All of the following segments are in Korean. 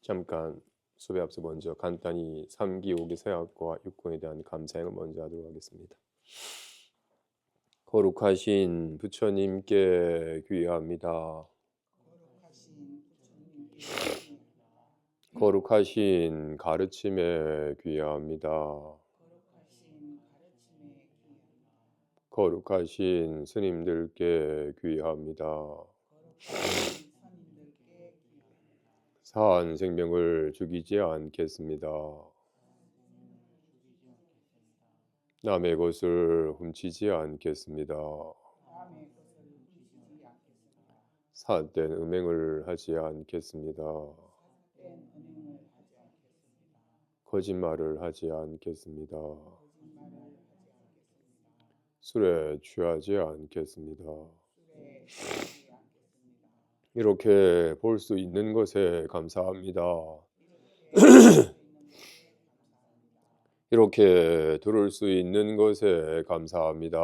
잠깐 수업에 앞서 먼저 간단히 3기 5기 서약과 육군에 대한 감사행을 먼저 하도록 하겠습니다. 거룩하신 부처님께 귀의합니다. 거룩하신 가르침에 귀의합니다. 거룩하신 스님들께 귀의합니다. 사한 생명을 죽이지 않겠습니다. 남의 것을 훔치지 않겠습니다. 사된 음행을 하지 않겠습니다. 거짓말을 하지 않겠습니다. 술에 취하지 않겠습니다. 이렇게 볼 수 있는 것에 감사합니다. 이렇게 들을 수 있는 것에 감사합니다.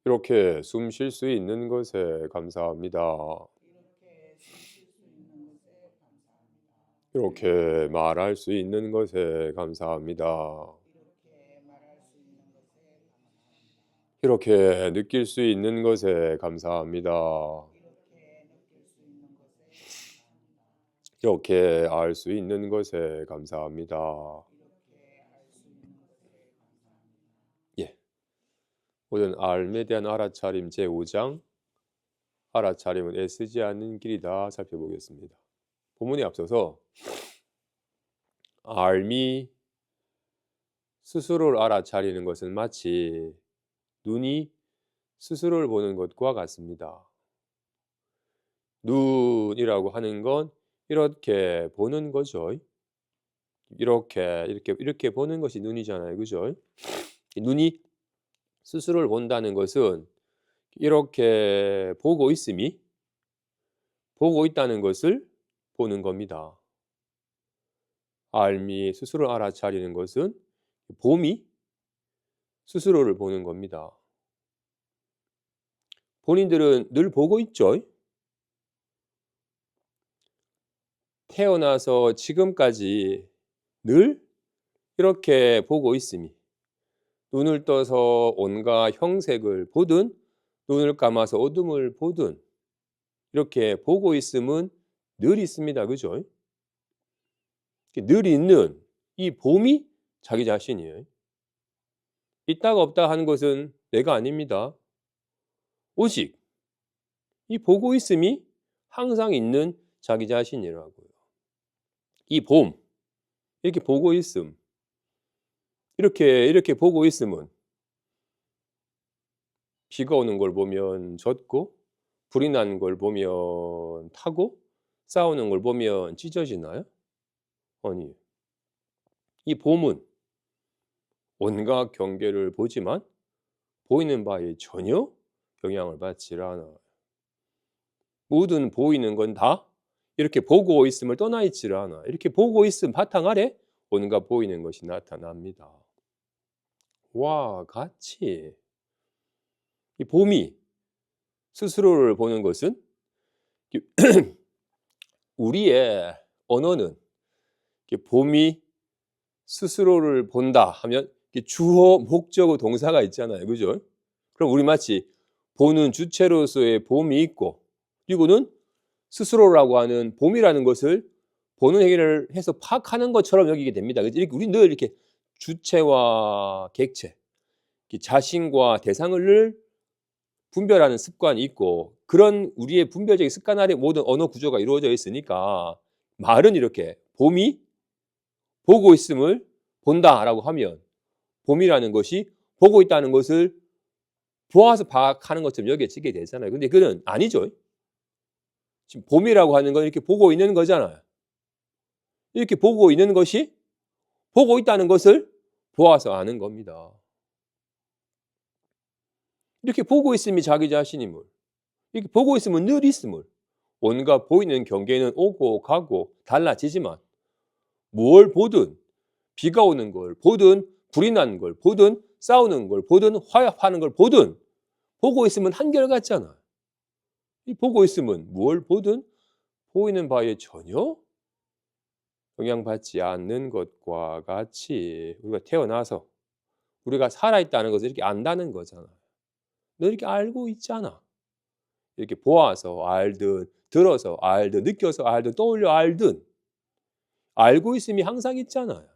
이렇게 숨 쉴 수 있는 것에 감사합니다. 이렇게 말할 수 있는 것에 감사합니다. 이렇게 느낄 수 있는 것에 감사합니다. 이렇게 알 수 있는 것에 감사합니다. 예, 오늘 알에 대한 알아차림 제5장 알아차림은 애쓰지 않는 길이다 살펴보겠습니다. 본문에 앞서서 알미 스스로를 알아차리는 것은 마치 눈이 스스로를 보는 것과 같습니다. 눈이라고 하는 건 이렇게 보는 거죠. 이렇게 보는 것이 눈이잖아요. 그죠? 눈이 스스로를 본다는 것은 이렇게 보고 있다는 것을 보는 겁니다. 알미 스스로를 알아차리는 것은 봄이 스스로를 보는 겁니다. 본인들은 늘 보고 있죠. 태어나서 지금까지 늘 이렇게 보고 있음이 눈을 떠서 온갖 형색을 보든 눈을 감아서 어둠을 보든 이렇게 보고 있음은 늘 있습니다. 그죠? 늘 있는 이 봄이 자기 자신이에요. 있다가 없다 하는 것은 내가 아닙니다. 오직 이 보고 있음이 항상 있는 자기 자신이라고요. 이 봄, 이렇게 보고 있음, 이렇게 보고 있음은 비가 오는 걸 보면 젖고 불이 나는 걸 보면 타고 싸우는 걸 보면 찢어지나요? 아니, 이 봄은 온갖 경계를 보지만 보이는 바에 전혀 영향을 받지 않아요. 모든 보이는 건 다 이렇게 보고 있음을 떠나 있지를 않아. 이렇게 보고 있음 바탕 아래 온갖 보이는 것이 나타납니다. 와, 같이 이 봄이 스스로를 보는 것은 우리의 언어는 봄이 스스로를 본다 하면 주어, 목적어, 동사가 있잖아요. 그죠? 그럼 우리 마치 보는 주체로서의 봄이 있고 그리고는 스스로라고 하는 봄이라는 것을 보는 행위를 해서 파악하는 것처럼 여기게 됩니다. 우리 늘 이렇게 주체와 객체, 자신과 대상을 늘 분별하는 습관이 있고 그런 우리의 분별적인 습관 아래 모든 언어 구조가 이루어져 있으니까 말은 이렇게 봄이 보고 있음을 본다라고 하면 봄이라는 것이 보고 있다는 것을 보아서 파악하는 것처럼 여겨지게 되잖아요. 근데 그건 아니죠. 지금 봄이라고 하는 건 이렇게 보고 있는 거잖아요. 이렇게 보고 있는 것이 보고 있다는 것을 보아서 아는 겁니다. 이렇게 보고 있음이 자기 자신임을, 이렇게 보고 있으면 늘 있음을, 온갖 보이는 경계는 오고 가고 달라지지만 뭘 보든 비가 오는 걸 보든 불이 나는 걸 보든 싸우는 걸 보든 화합하는 걸 보든 보고 있으면 한결같잖아. 이 보고 있음은 뭘 보든 보이는 바에 전혀 영향받지 않는 것과 같이 우리가 태어나서 우리가 살아있다는 것을 이렇게 안다는 거잖아. 너 이렇게 알고 있잖아. 이렇게 보아서 알든 들어서 알든 느껴서 알든 떠올려 알든 알고 있음이 항상 있잖아요.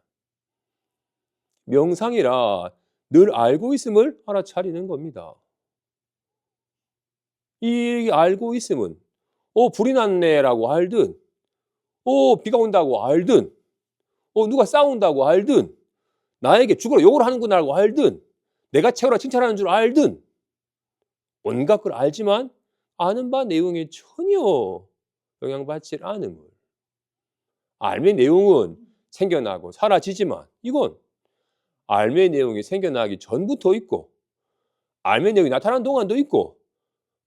명상이라 늘 알고 있음을 알아차리는 겁니다. 이 알고 있음은 불이 났네라고 알든 비가 온다고 알든 누가 싸운다고 알든 나에게 죽으라 욕을 하는구나라고 알든 내가 채우라 칭찬하는 줄 알든 온갖 걸 알지만 아는 바 내용에 전혀 영향받지 않음을. 알의 내용은 생겨나고 사라지지만 이건 알의 내용이 생겨나기 전부터 있고 알의 내용이 나타나는 동안도 있고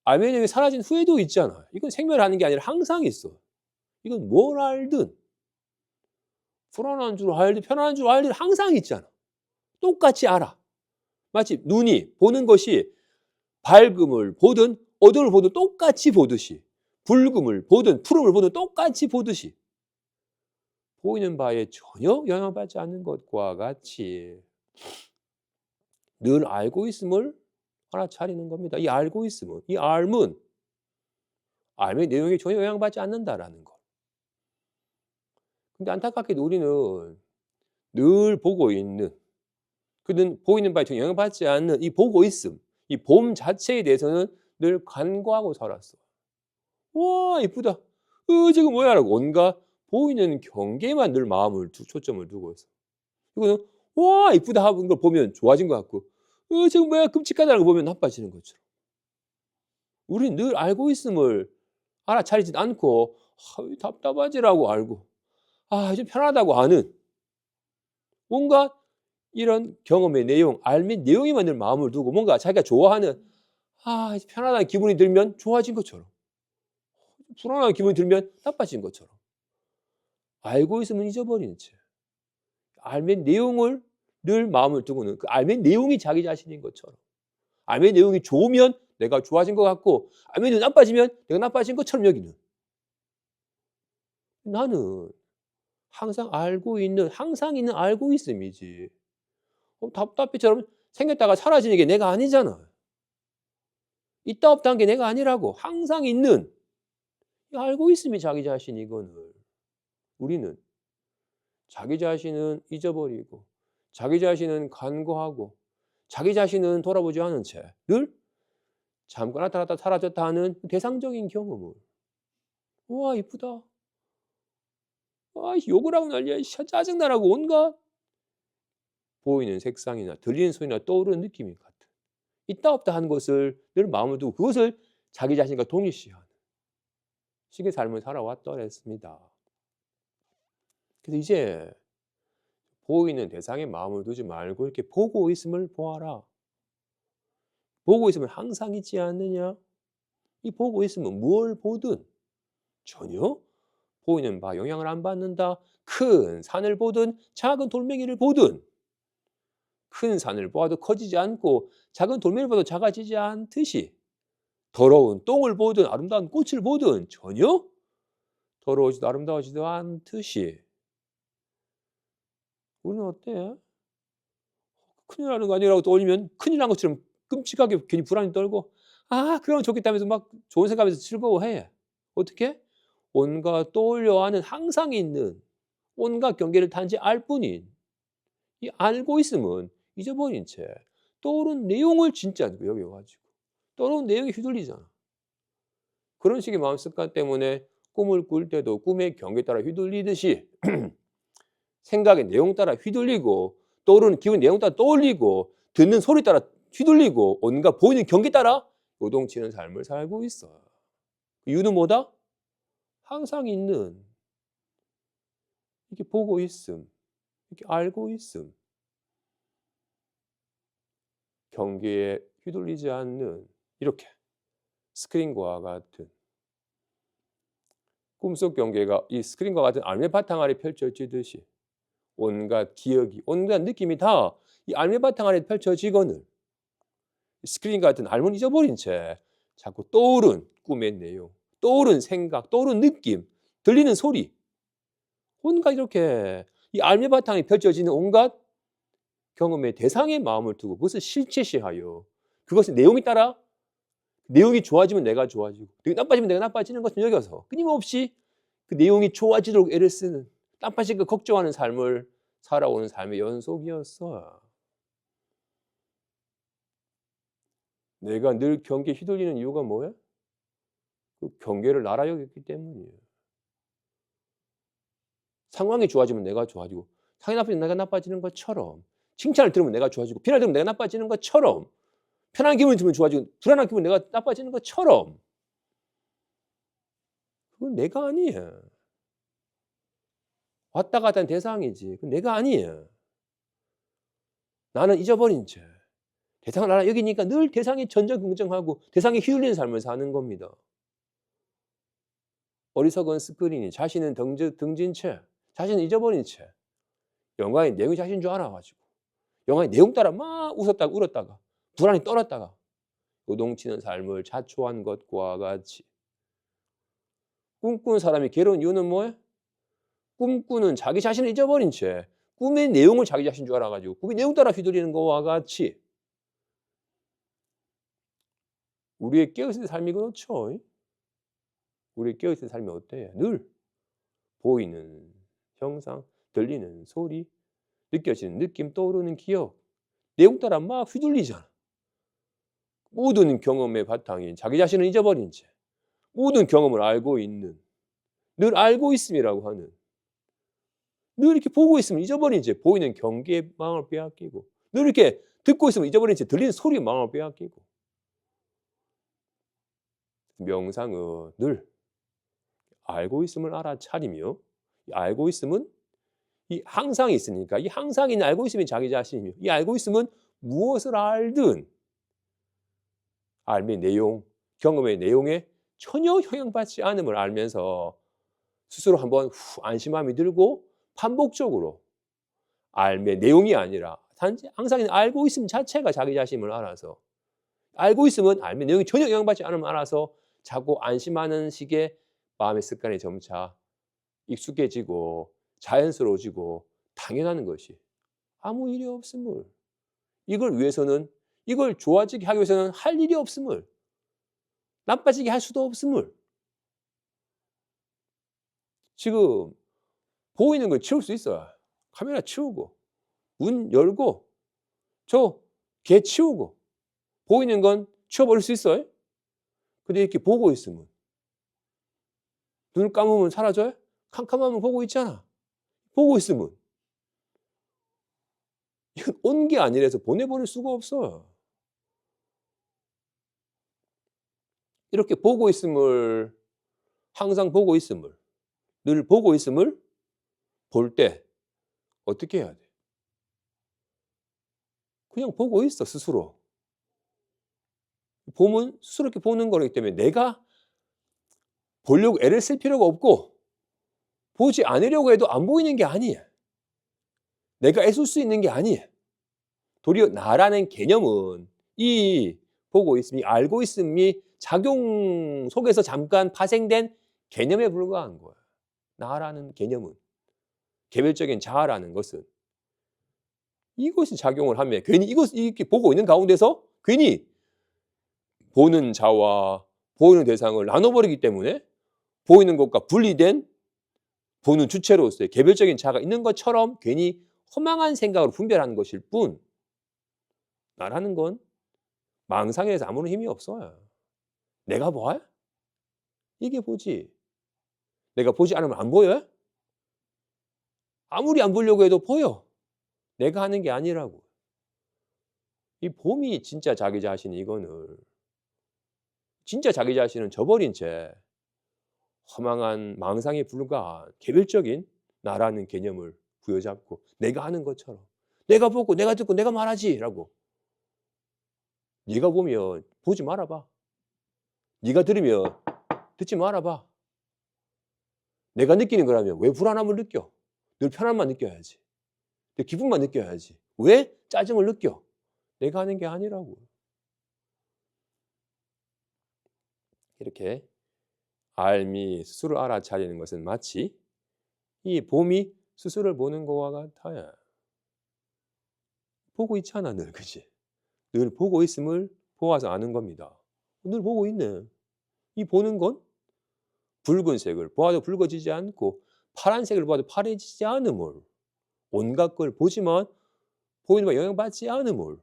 알의 내용이 사라진 후에도 있잖아. 이건 생멸하는 게 아니라 항상 있어. 이건 뭘 알든 불안한 줄 알든 편안한 줄 알든 항상 있잖아. 똑같이 알아. 마치 눈이 보는 것이 밝음을 보든 어두움을 보든 똑같이 보듯이 붉음을 보든 푸름을 보든 똑같이 보듯이 보이는 바에 전혀 영향받지 않는 것과 같이 늘 알고 있음을 알아차리는 겁니다. 이 알고 있음은, 이 알문, 알의 내용에 전혀 영향받지 않는다라는 거. 근데 안타깝게도 우리는 늘 보고 있는, 그는 보이는 바에 전혀 영향받지 않는 이 보고 있음, 이 봄 자체에 대해서는 늘 간과하고 살았어. 와, 이쁘다. 저거 뭐야? 라고 온갖 보이는 경계만 늘 마음을 초점을 두고 있어. 이거는 와, 이쁘다 하는 걸 보면 좋아진 것 같고, 저거 뭐야? 끔찍하다는 걸 보면 나빠지는 것처럼. 우리는 늘 알고 있음을 알아차리지 않고, 답답하지라고 알고, 좀 편하다고 아는, 뭔가 이런 경험의 내용, 알면 내용에만 늘 마음을 두고, 뭔가 자기가 좋아하는, 이제 편안한 기분이 들면 좋아진 것처럼, 불안한 기분이 들면 나빠진 것처럼. 알고 있으면 잊어버리는 채. 알면 내용을 늘 마음을 두고는 그 알면 내용이 자기 자신인 것처럼. 알면 내용이 좋으면 내가 좋아진 것 같고 알면 내용이 나빠지면 내가 나빠진 것처럼 여기는. 나는 항상 알고 있는 항상 있는 알고 있음이지. 답답해처럼 생겼다가 사라지는 게 내가 아니잖아. 있다 없다 한 게 내가 아니라고. 항상 있는 알고 있음이 자기 자신이거늘. 우리는 자기 자신은 잊어버리고 자기 자신은 간과하고 자기 자신은 돌아보지 않은 채 늘 잠깐 나타났다 사라졌다 하는 대상적인 경험을. 우와, 이쁘다. 욕을 하고 난리야. 짜증나라고 온갖 보이는 색상이나 들리는 소리나 떠오르는 느낌이 같은. 있다 없다 하는 것을 늘 마음을 두고 그것을 자기 자신과 동일시하는 식의 삶을 살아왔더랬습니다. 그래서 이제 보이는 대상에 마음을 두지 말고 이렇게 보고 있음을 보아라. 보고 있으면 항상 있지 않느냐? 이 보고 있으면 무엇을 보든 전혀 보이는 바 영향을 안 받는다. 큰 산을 보든 작은 돌멩이를 보든 큰 산을 보아도 커지지 않고 작은 돌멩이를 봐도 작아지지 않듯이 더러운 똥을 보든 아름다운 꽃을 보든 전혀 더러워지도 아름다워지도 않듯이 우리는 어때? 큰일 나는 거 아니라고 떠올리면 큰일 난 것처럼 끔찍하게 괜히 불안이 떨고 그러면 좋겠다면서 막 좋은 생각하면서 즐거워해. 어떻게? 온갖 떠올려 하는 항상 있는 온갖 경계를 단지 알 뿐인 이 알고 있음은 잊어버린 채 떠오른 내용을 진짜 여겨가지고 떠오른 내용에 휘둘리잖아. 그런 식의 마음 습관 때문에 꿈을 꿀 때도 꿈의 경계에 따라 휘둘리듯이 생각의 내용 따라 휘둘리고 떠오르는 기분 내용 따라 떠올리고 듣는 소리 따라 휘둘리고 온갖 보이는 경계 따라 요동치는 삶을 살고 있어. 이유는 뭐다? 항상 있는 이렇게 보고 있음, 이렇게 알고 있음, 경계에 휘둘리지 않는 이렇게 스크린과 같은 꿈속 경계가 이 스크린과 같은 알매 바탕 아래 펼쳐지듯이 온갖 기억이, 온갖 느낌이 다 이 알매 바탕 아래 펼쳐지거늘 스크린 같은 알면 잊어버린 채 자꾸 떠오른 꿈의 내용, 떠오른 생각, 떠오른 느낌, 들리는 소리, 온갖 이렇게 이 알미 바탕에 펼쳐지는 온갖 경험의 대상의 마음을 두고 그것을 실체시하여 그것의 내용에 따라 내용이 좋아지면 내가 좋아지고 내용이 나빠지면 내가 나빠지는 것을 여겨서 끊임없이 그 내용이 좋아지도록 애를 쓰는 나빠질까 걱정하는 삶을 살아오는 삶의 연속이었어. 내가 늘 경계에 휘둘리는 이유가 뭐야? 그 경계를 나라 여겼기 때문이에요. 상황이 좋아지면 내가 좋아지고 상황이 나빠지면 내가 나빠지는 것처럼 칭찬을 들으면 내가 좋아지고 비난을 들으면 내가 나빠지는 것처럼 편안한 기분을 들으면 좋아지고 불안한 기분은 내가 나빠지는 것처럼 그건 내가 아니야. 왔다 갔다 하는 대상이지. 그건 내가 아니야. 나는 잊어버린 채 대상을 알아 여기니까 늘 대상에 전전긍긍하고 대상에 휘둘리는 삶을 사는 겁니다. 어리석은 스크린이 자신은 등진 채 자신은 잊어버린 채 영화의 내용이 자신인 줄 알아가지고 영화의 내용 따라 막 웃었다가 울었다가 불안이 떨었다가 요동치는 삶을 자초한 것과 같이 꿈꾸는 사람이 괴로운 이유는 뭐예요? 꿈꾸는 자기 자신을 잊어버린 채 꿈의 내용을 자기 자신인 줄 알아가지고 꿈의 내용 따라 휘둘리는 것과 같이 우리의 깨어있을 때 삶이 그렇죠. 우리의 깨어있을 때 삶이 어때요? 늘 보이는 형상, 들리는 소리, 느껴지는 느낌, 떠오르는 기억 내용 따라 막 휘둘리잖아. 모든 경험의 바탕인 자기 자신을 잊어버린 채 모든 경험을 알고 있는 늘 알고 있음이라고 하는 늘 이렇게 보고 있으면 잊어버린 채 보이는 경계의 마음을 빼앗기고 늘 이렇게 듣고 있으면 잊어버린 채 들리는 소리의 마음을 빼앗기고 명상은 늘 알고 있음을 알아차리며 이 알고 있음은 이 항상이 있으니까 이 항상이 있는 알고 있음이 자기 자신이며 이 알고 있음은 무엇을 알든 삶의 내용, 경험의 내용에 전혀 영향받지 않음을 알면서 스스로 한번 안심함이 들고 반복적으로 삶의 내용이 아니라 단지 항상 알고 있음 자체가 자기 자신임을 알아서 알고 있으면 삶의 내용이 전혀 영향받지 않음을 알아서 자꾸 안심하는 식의 마음의 습관이 점차 익숙해지고 자연스러워지고 당연한 것이 아무 일이 없음을 이걸 위해서는 이걸 좋아지게 하기 위해서는 할 일이 없음을 나빠지게 할 수도 없음을 지금 보이는 걸 치울 수 있어요. 카메라 치우고 문 열고 저 개 치우고 보이는 건 치워버릴 수 있어요. 근데 이렇게 보고 있으면 눈을 감으면 사라져요? 캄캄하면 보고 있잖아. 보고 있으면 이건 온 게 아니라서 보내버릴 수가 없어요. 이렇게 보고 있음을 항상 보고 있음을 늘 보고 있음을 볼 때 어떻게 해야 돼? 그냥 보고 있어 스스로. 보면 스스로 이렇게 보는 거기 때문에 내가 보려고 애를 쓸 필요가 없고 보지 않으려고 해도 안 보이는 게 아니에요. 내가 애쓸 수 있는 게 아니에요. 도리어 나라는 개념은 이 보고 있음이 알고 있음이 작용 속에서 잠깐 파생된 개념에 불과한 거예요. 나라는 개념은 개별적인 자아라는 것은 이것이 작용을 하면 괜히 이것을 이렇게 보고 있는 가운데서 괜히 보는 자와 보이는 대상을 나눠버리기 때문에 보이는 것과 분리된 보는 주체로서의 개별적인 자아가 있는 것처럼 괜히 허망한 생각으로 분별하는 것일 뿐 나라는 건 망상에서 아무런 힘이 없어요. 내가 뭐야? 이게 보지. 내가 보지 않으면 안 보여요? 아무리 안 보려고 해도 보여. 내가 하는 게 아니라고. 이 봄이 진짜 자기 자신 이거는 진짜 자기 자신은 저버린 채 허망한 망상에 불과한 개별적인 나라는 개념을 부여잡고 내가 하는 것처럼 내가 보고 내가 듣고 내가 말하지라고 네가 보면 보지 말아봐. 네가 들으면 듣지 말아봐. 내가 느끼는 거라면 왜 불안함을 느껴? 늘 편안함만 느껴야지. 늘 기분만 느껴야지. 왜 짜증을 느껴? 내가 하는 게 아니라고. 이렇게 알미 스스로 알아차리는 것은 마치 이 봄이 스스로를 보는 것과 같아요. 보고 있잖아 늘, 그치? 늘 보고 있음을 보아서 아는 겁니다. 늘 보고 있네. 이 보는 건 붉은색을 보아도 붉어지지 않고 파란색을 보아도 파래지지 않음을, 온갖 걸 보지만 보이는 바에 영향받지 않음을,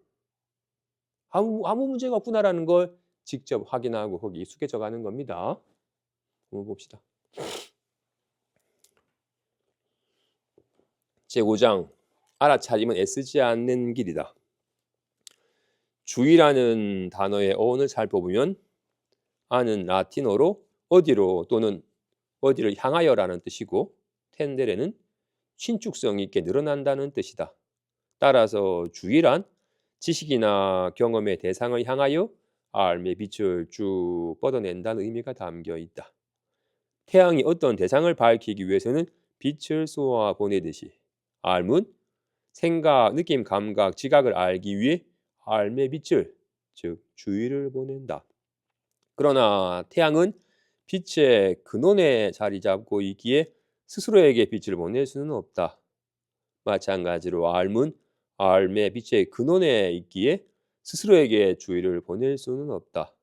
아무 문제가 없구나라는 걸 직접 확인하고 거기 익숙해져 가는 겁니다. 한번 봅시다. 제5장 알아차림은 애쓰지 않는 길이다. 주의라는 단어의 어원을 살펴보면 아는 라틴어로 어디로 또는 어디를 향하여라는 뜻이고 텐데레는 신축성 있게 늘어난다는 뜻이다. 따라서 주의란 지식이나 경험의 대상을 향하여 알의 빛을 쭉 뻗어낸다는 의미가 담겨 있다. 태양이 어떤 대상을 밝히기 위해서는 빛을 쏘아 보내듯이 알은 생각, 느낌, 감각, 지각을 알기 위해 알의 빛을, 즉 주의를 보낸다. 그러나 태양은 빛의 근원에 자리 잡고 있기에 스스로에게 빛을 보낼 수는 없다. 마찬가지로 알은 알의 빛의 근원에 있기에 스스로에게 주의를 보낼 수는 없다.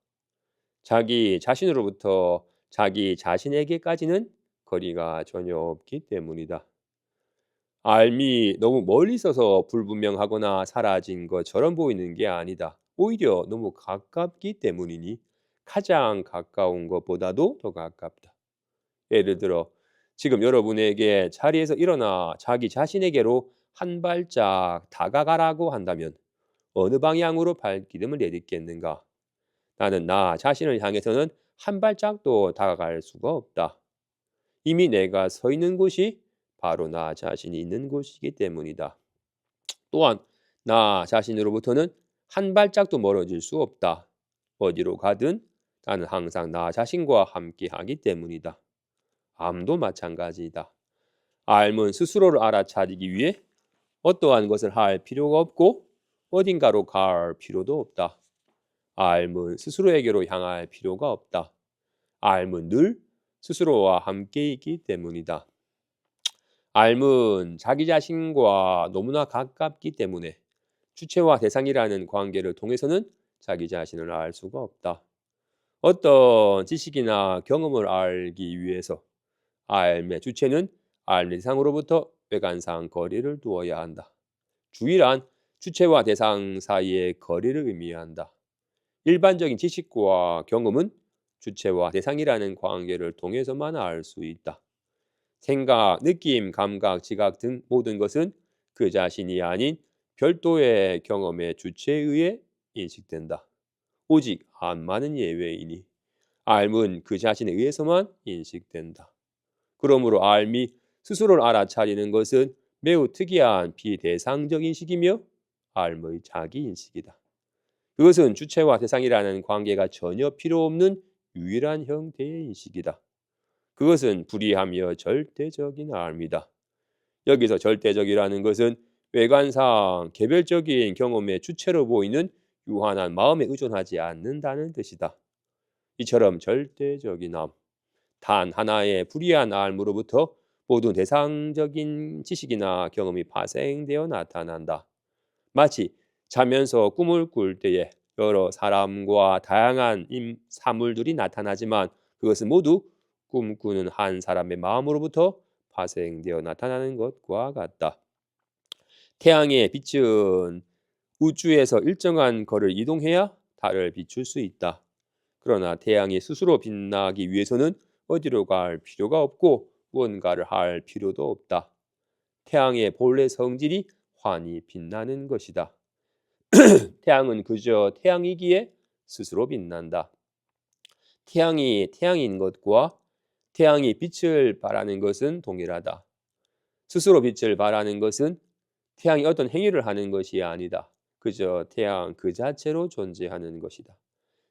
자기 자신으로부터 자기 자신에게까지는 거리가 전혀 없기 때문이다. 알미 너무 멀리 있어서 불분명하거나 사라진 것처럼 보이는 게 아니다. 오히려 너무 가깝기 때문이니 가장 가까운 것보다도 더 가깝다. 예를 들어 지금 여러분에게 자리에서 일어나 자기 자신에게로 한 발짝 다가가라고 한다면 어느 방향으로 발걸음을 내딛겠는가? 나는 나 자신을 향해서는 한 발짝도 다가갈 수가 없다. 이미 내가 서 있는 곳이 바로 나 자신이 있는 곳이기 때문이다. 또한 나 자신으로부터는 한 발짝도 멀어질 수 없다. 어디로 가든 나는 항상 나 자신과 함께하기 때문이다. 암도 마찬가지이다. 알은 스스로를 알아차리기 위해 어떠한 것을 할 필요가 없고 어딘가로 갈 필요도 없다. 알은 스스로에게로 향할 필요가 없다. 알은 늘 스스로와 함께 있기 때문이다. 알은 자기 자신과 너무나 가깝기 때문에 주체와 대상이라는 관계를 통해서는 자기 자신을 알 수가 없다. 어떤 지식이나 경험을 알기 위해서 알의 주체는 알 대상으로부터 외관상 거리를 두어야 한다. 주의란 주체와 대상 사이의 거리를 의미한다. 일반적인 지식과 경험은 주체와 대상이라는 관계를 통해서만 알 수 있다. 생각, 느낌, 감각, 지각 등 모든 것은 그 자신이 아닌 별도의 경험의 주체에 의해 인식된다. 오직 암만은 예외이니 알은 그 자신에 의해서만 인식된다. 그러므로 알미 스스로를 알아차리는 것은 매우 특이한 비대상적 인식이며 알의 자기 인식이다. 그것은 주체와 대상이라는 관계가 전혀 필요 없는 유일한 형태의 인식이다. 그것은 불이하며 절대적인 알미다. 여기서 절대적이라는 것은 외관상 개별적인 경험의 주체로 보이는 유한한 마음에 의존하지 않는다는 뜻이다. 이처럼 절대적인 암, 단 하나의 불이한 알무로부터 모든 대상적인 지식이나 경험이 파생되어 나타난다. 마치 자면서 꿈을 꿀 때에 여러 사람과 다양한 사물들이 나타나지만 그것은 모두 꿈꾸는 한 사람의 마음으로부터 파생되어 나타나는 것과 같다. 태양의 빛은 우주에서 일정한 거리를 이동해야 달을 비출 수 있다. 그러나 태양이 스스로 빛나기 위해서는 어디로 갈 필요가 없고 무언가를 할 필요도 없다. 태양의 본래 성질이 환히 빛나는 것이다. 태양은 그저 태양이기에 스스로 빛난다. 태양이 태양인 것과 태양이 빛을 발하는 것은 동일하다. 스스로 빛을 발하는 것은 태양이 어떤 행위를 하는 것이 아니다. 그저 태양 그 자체로 존재하는 것이다.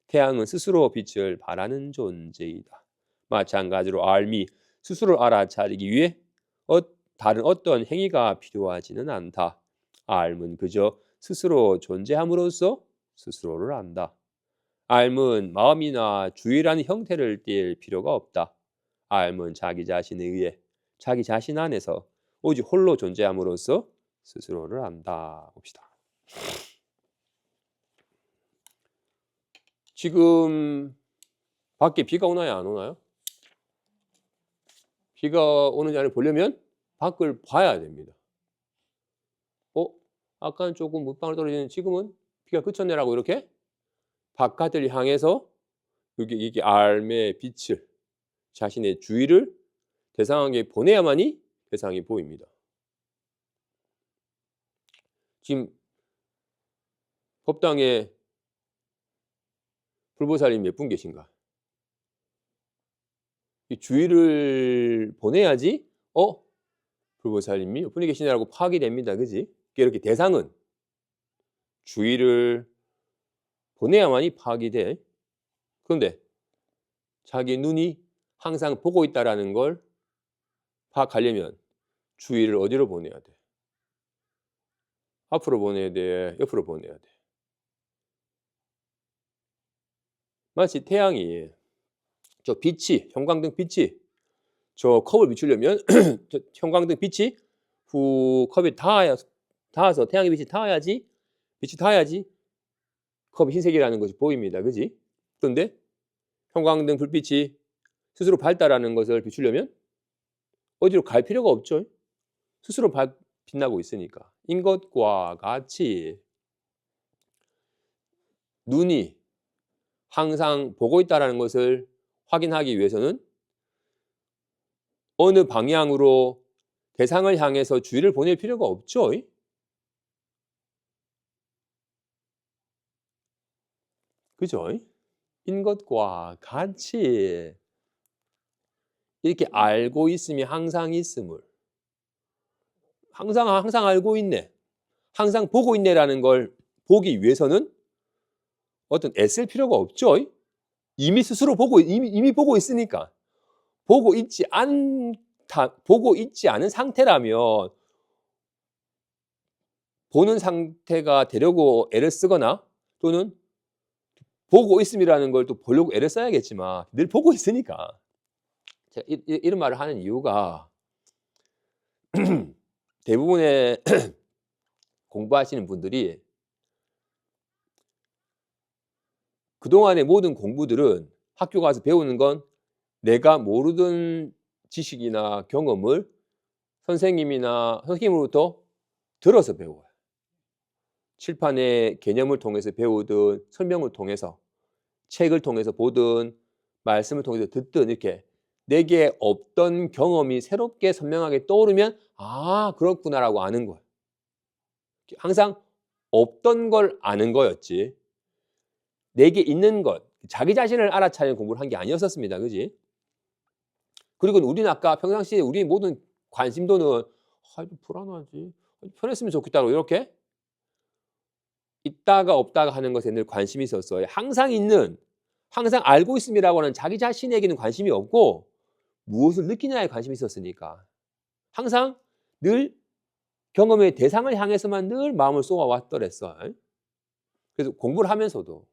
태양은 스스로 빛을 발하는 존재이다. 마찬가지로 알미 스스로 알아차리기 위해 다른 어떤 행위가 필요하지는 않다. 알은 그저 스스로 존재함으로써 스스로를 안다. R은 마음이나 주의라는 형태를 띌 필요가 없다. R은 자기 자신에 의해 자기 자신 안에서 오직 홀로 존재함으로써 스스로를 안다. 봅시다. 지금 밖에 비가 오나요, 안 오나요? 비가 오는지 안 보려면 밖을 봐야 됩니다. 아까는 조금 물방울 떨어지는 지금은 비가 그쳤네라고 이렇게 바깥을 향해서 이게 R의 빛을 자신의 주의를 대상에게 보내야만이 대상이 보입니다. 지금 법당에 불보살님 몇 분 계신가? 이 주의를 보내야지 불보살님이 몇 분이 계시냐라고 파악이 됩니다. 그지? 이렇게 대상은 주의를 보내야만이 파악이 돼. 그런데 자기 눈이 항상 보고 있다라는 걸 파악하려면 주의를 어디로 보내야 돼? 앞으로 보내야 돼? 옆으로 보내야 돼? 마치 태양이 저 빛이, 형광등 빛이 저 컵을 비추려면 저 형광등 빛이 컵에 닿아서 태양의 빛이 닿아야지 컵이 흰색이라는 것이 보입니다. 그지? 그런데 형광등 불빛이 스스로 밝다라는 것을 비추려면 어디로 갈 필요가 없죠. 스스로 빛나고 있으니까. 인 것과 같이 눈이 항상 보고 있다는 것을 확인하기 위해서는 어느 방향으로 대상을 향해서 주의를 보낼 필요가 없죠. 그죠? 인 것과 같이 이렇게 알고 있음이 항상 있음을 항상 알고 있네, 항상 보고 있네라는 걸 보기 위해서는 어떤 애쓸 필요가 없죠. 이미 스스로 이미 보고 있으니까. 보고 있지 않은 상태라면 보는 상태가 되려고 애를 쓰거나 또는 보고 있음이라는 걸 또 보려고 애를 써야겠지만 늘 보고 있으니까. 제가 이런 말을 하는 이유가 대부분의 공부하시는 분들이 그동안의 모든 공부들은 학교 가서 배우는 건 내가 모르던 지식이나 경험을 선생님으로부터 들어서 배워요. 칠판의 개념을 통해서 배우든 설명을 통해서 책을 통해서 보든 말씀을 통해서 듣든 이렇게 내게 없던 경험이 새롭게 선명하게 떠오르면 그렇구나라고 아는 거예요. 항상 없던 걸 아는 거였지 내게 있는 것, 자기 자신을 알아차리는 공부를 한 게 아니었었습니다. 그지? 그리고 우리는 아까 평상시에 우리 모든 관심도는 좀 불안하지, 편했으면 좋겠다고 이렇게 있다가 없다가 하는 것에 늘 관심이 있었어요. 항상 알고 있음이라고 하는 자기 자신에게는 관심이 없고 무엇을 느끼냐에 관심이 있었으니까 항상 늘 경험의 대상을 향해서만 늘 마음을 쏘아왔더랬어. 그래서 공부를 하면서도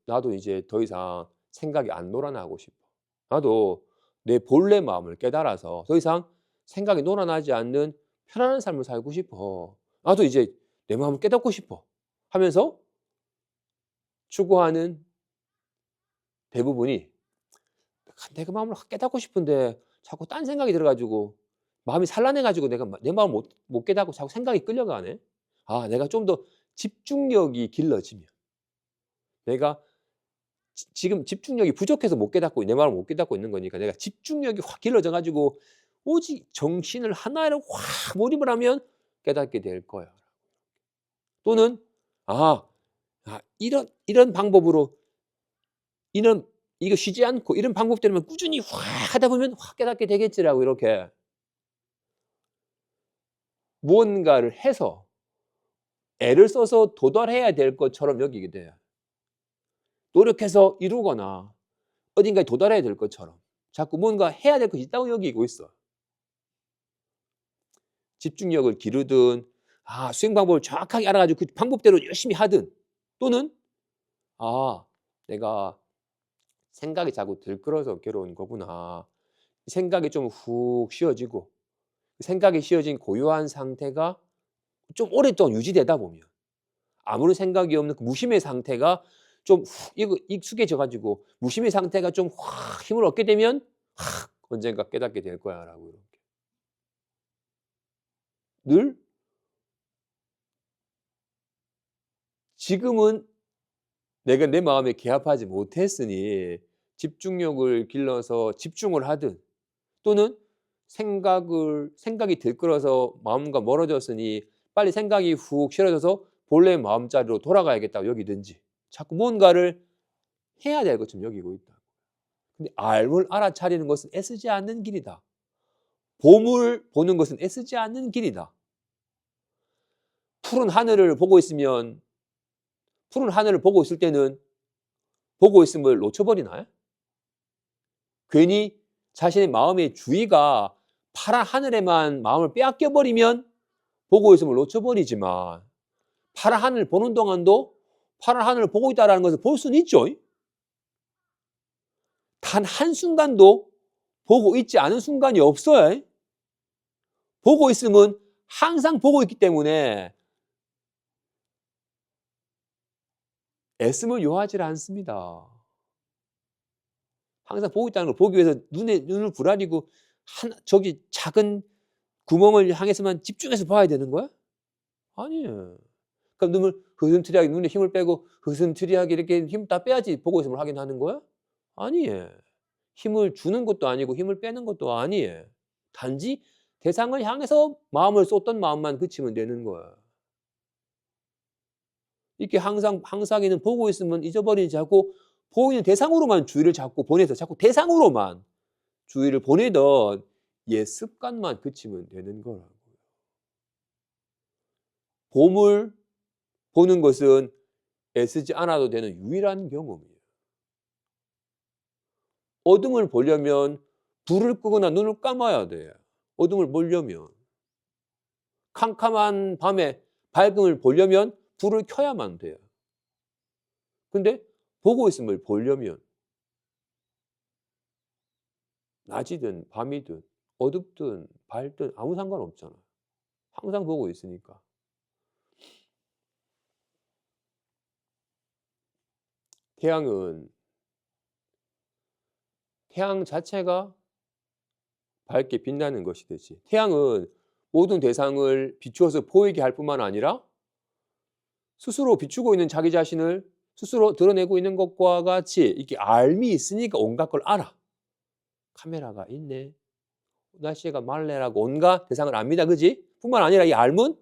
나도 이제 더 이상 생각이 안 놀아나고 싶어. 나도 내 본래 마음을 깨달아서 더 이상 생각이 놀아나지 않는 편안한 삶을 살고 싶어. 나도 이제 내 마음을 깨닫고 싶어 하면서 추구하는 대부분이 내가 마음을 깨닫고 싶은데 자꾸 딴 생각이 들어가지고 마음이 산란해가지고 내가 내 마음을 못 깨닫고 자꾸 생각이 끌려가네. 내가 좀 더 집중력이 길러지면 내가 지금 집중력이 부족해서 내 마음을 못 깨닫고 있는 거니까 내가 집중력이 확 길러져 가지고 오직 정신을 하나에 확 몰입을 하면 깨닫게 될 거야. 또는 이런 방법으로 이거 쉬지 않고 이런 방법대로만 꾸준히 확 하다 보면 확 깨닫게 되겠지라고 이렇게 무언가를 해서 애를 써서 도달해야 될 것처럼 여기게 돼요. 노력해서 이루거나 어딘가에 도달해야 될 것처럼 자꾸 뭔가 해야 될 것이 있다고 여기고 있어. 집중력을 기르든 수행 방법을 정확하게 알아가지고 그 방법대로 열심히 하든 또는 아, 내가 생각이 자꾸 들끓어서 괴로운 거구나. 생각이 좀 훅 쉬어지고 생각이 쉬어진 고요한 상태가 좀 오랫동안 유지되다 보면 아무런 생각이 없는 그 무심의 상태가 좀 훅 익숙해져 가지고 무심의 상태가 좀 확 힘을 얻게 되면 확 언젠가 깨닫게 될 거야라고 이렇게. 늘 지금은 내가 내 마음에 개합하지 못했으니 집중력을 길러서 집중을 하든 또는 생각이 들끓어서 마음과 멀어졌으니 빨리 생각이 훅 싫어져서 본래의 마음자리로 돌아가야겠다고 여기든지 자꾸 뭔가를 해야 될 것처럼 여기고 있다. 근데 알을 알아차리는 것은 애쓰지 않는 길이다. 봄을 보는 것은 애쓰지 않는 길이다. 푸른 하늘을 보고 있으면 푸른 하늘을 보고 있을 때는 보고 있음을 놓쳐버리나요? 괜히 자신의 마음의 주의가 파란 하늘에만 마음을 빼앗겨 버리면 보고 있음을 놓쳐버리지만 파란 하늘을 보는 동안도 파란 하늘을 보고 있다는 것을 볼 수는 있죠. 단 한순간도 보고 있지 않은 순간이 없어요. 보고 있으면 항상 보고 있기 때문에 애씀을 요하지 않습니다. 항상 보고 있다는 걸 보기 위해서 눈을 부라리고 저기 작은 구멍을 향해서만 집중해서 봐야 되는 거야? 아니에요. 그럼 눈을 흐슴트리하게 눈에 힘을 빼고 흐슴트리하게 이렇게 힘 다 빼야지 보고 있음을 하긴 하는 거야? 아니에요. 힘을 주는 것도 아니고 힘을 빼는 것도 아니에요. 단지 대상을 향해서 마음을 쏟던 마음만 그치면 되는 거야. 이렇게 항상에는 보고 있으면 잊어버리지 않고 보이는 대상으로만 주의를 자꾸 보내서 자꾸 대상으로만 주의를 보내던 옛 습관만 그치면 되는 거라고요. 봄을 보는 것은 애쓰지 않아도 되는 유일한 경험이에요. 어둠을 보려면 불을 끄거나 눈을 감아야 돼요. 어둠을 보려면. 캄캄한 밤에 밝음을 보려면 불을 켜야만 돼요. 근데 보고 있음을 보려면 낮이든 밤이든 어둡든 밝든 아무 상관없잖아요. 항상 보고 있으니까. 태양은 태양 자체가 밝게 빛나는 것이듯이 태양은 모든 대상을 비추어서 보이게 할 뿐만 아니라 스스로 비추고 있는 자기 자신을 스스로 드러내고 있는 것과 같이 이렇게 알미 있으니까 온갖 걸 알아. 카메라가 있네. 날씨가 맑네라고 온갖 대상을 압니다. 그지? 뿐만 아니라 이 알면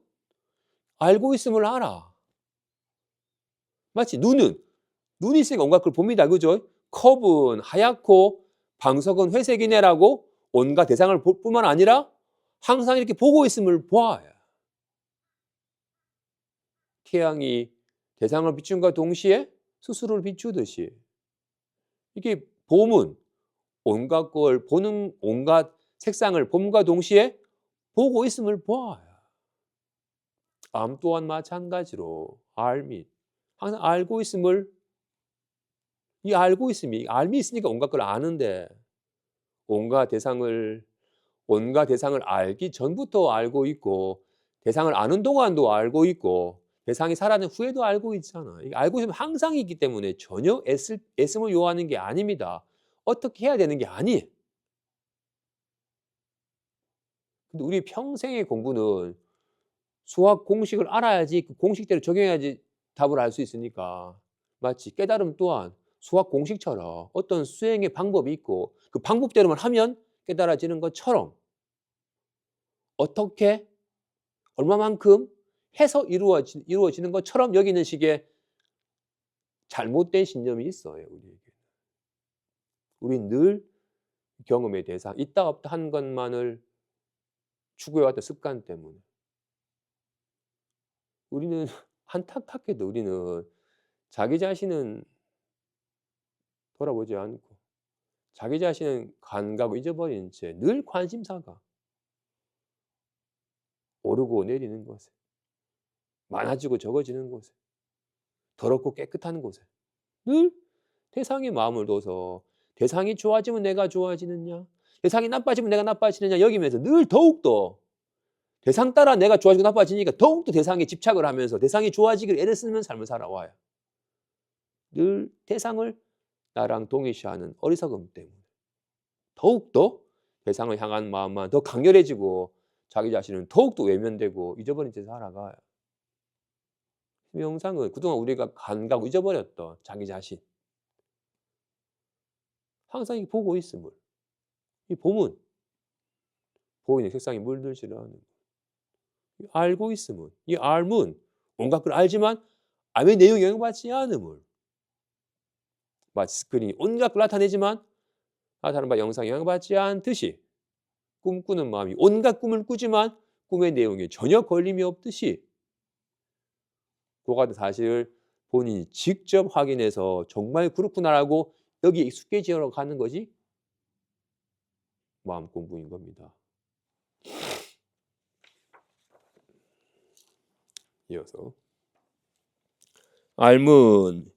알고 있음을 알아. 마치 눈이 있으니까 온갖 걸 봅니다. 그죠? 컵은 하얗고 방석은 회색이네라고 온갖 대상을 볼 뿐만 아니라 항상 이렇게 보고 있음을 봐요. 태양이 대상을 비춘과 동시에 스스로를 비추듯이 이게 봄은 온갖 걸 보는 온갖 색상을 봄과 동시에 보고 있음을 봐요. 암 또한 마찬가지로 알미 항상 알고 있음을 이 알고 있음이 알미 있으니까 온갖 걸 아는데 온갖 대상을 알기 전부터 알고 있고 대상을 아는 동안도 알고 있고 대상이 사라진 후에도 알고 있잖아. 알고 있으면 항상 있기 때문에 전혀 애씀을 요하는 게 아닙니다. 어떻게 해야 되는 게 아니에요. 근데 우리 평생의 공부는 수학 공식을 알아야지 그 공식대로 적용해야지 답을 알 수 있으니까 마치 깨달음 또한 수학 공식처럼 어떤 수행의 방법이 있고 그 방법대로만 하면 깨달아지는 것처럼 어떻게 얼마만큼 해서 이루어지는 것처럼 여기는 식의 잘못된 신념이 있어요. 우리에게. 우린 늘 경험의 대상 있다 없다 한 것만을 추구해왔던 습관 때문에 우리는 안타깝게도 우리는 자기 자신은 돌아보지 않고 자기 자신은 간과하고 잊어버린 채 늘 관심사가 오르고 내리는 것에 많아지고 적어지는 것에 더럽고 깨끗한 곳에 늘 대상의 마음을 둬서 대상이 좋아지면 내가 좋아지느냐, 대상이 나빠지면 내가 나빠지느냐 여기면서 늘 더욱더 대상 따라 내가 좋아지고 나빠지니까 더욱더 대상에 집착을 하면서 대상이 좋아지기를 애를 쓰는 삶을 살아와요. 늘 대상을 나랑 동일시하는 어리석음 때문에 더욱더 대상을 향한 마음만 더 강렬해지고 자기 자신은 더욱더 외면되고 잊어버린 채 살아가요. 명상은 그동안 우리가 간과하고 잊어버렸던 자기 자신 항상 보고 있음을, 이 봄은 보이는 색상이 물들지를 않은 알고 있음을, 이 알문 온갖 걸 알지만 암의 내용에 영향받지 않음을, 마치 스크린이 온갖 걸 나타내지만 나타나는 바 영상에 영향받지 않듯이 꿈꾸는 마음이 온갖 꿈을 꾸지만 꿈의 내용에 전혀 걸림이 없듯이 그와 같은 사실을 본인이 직접 확인해서 정말 그렇구나라고 여기에 익숙해지러 가는 것이 마음 공부인 겁니다. 이어서 알문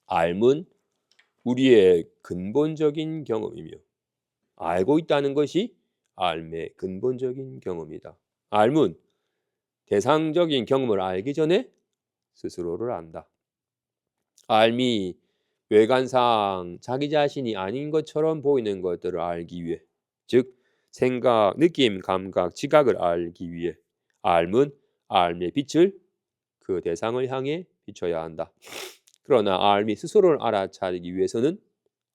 알문 우리의 근본적인 경험이며 알고 있다는 것이 알의 근본적인 경험이다. 알문 대상적인 경험을 알기 전에 스스로를 안다. 알미 외관상 자기 자신이 아닌 것처럼 보이는 것들을 알기 위해, 즉 생각, 느낌, 감각, 지각을 알기 위해 알문, 알미의 빛을 그 대상을 향해 비춰야 한다. 그러나 알미 스스로를 알아차리기 위해서는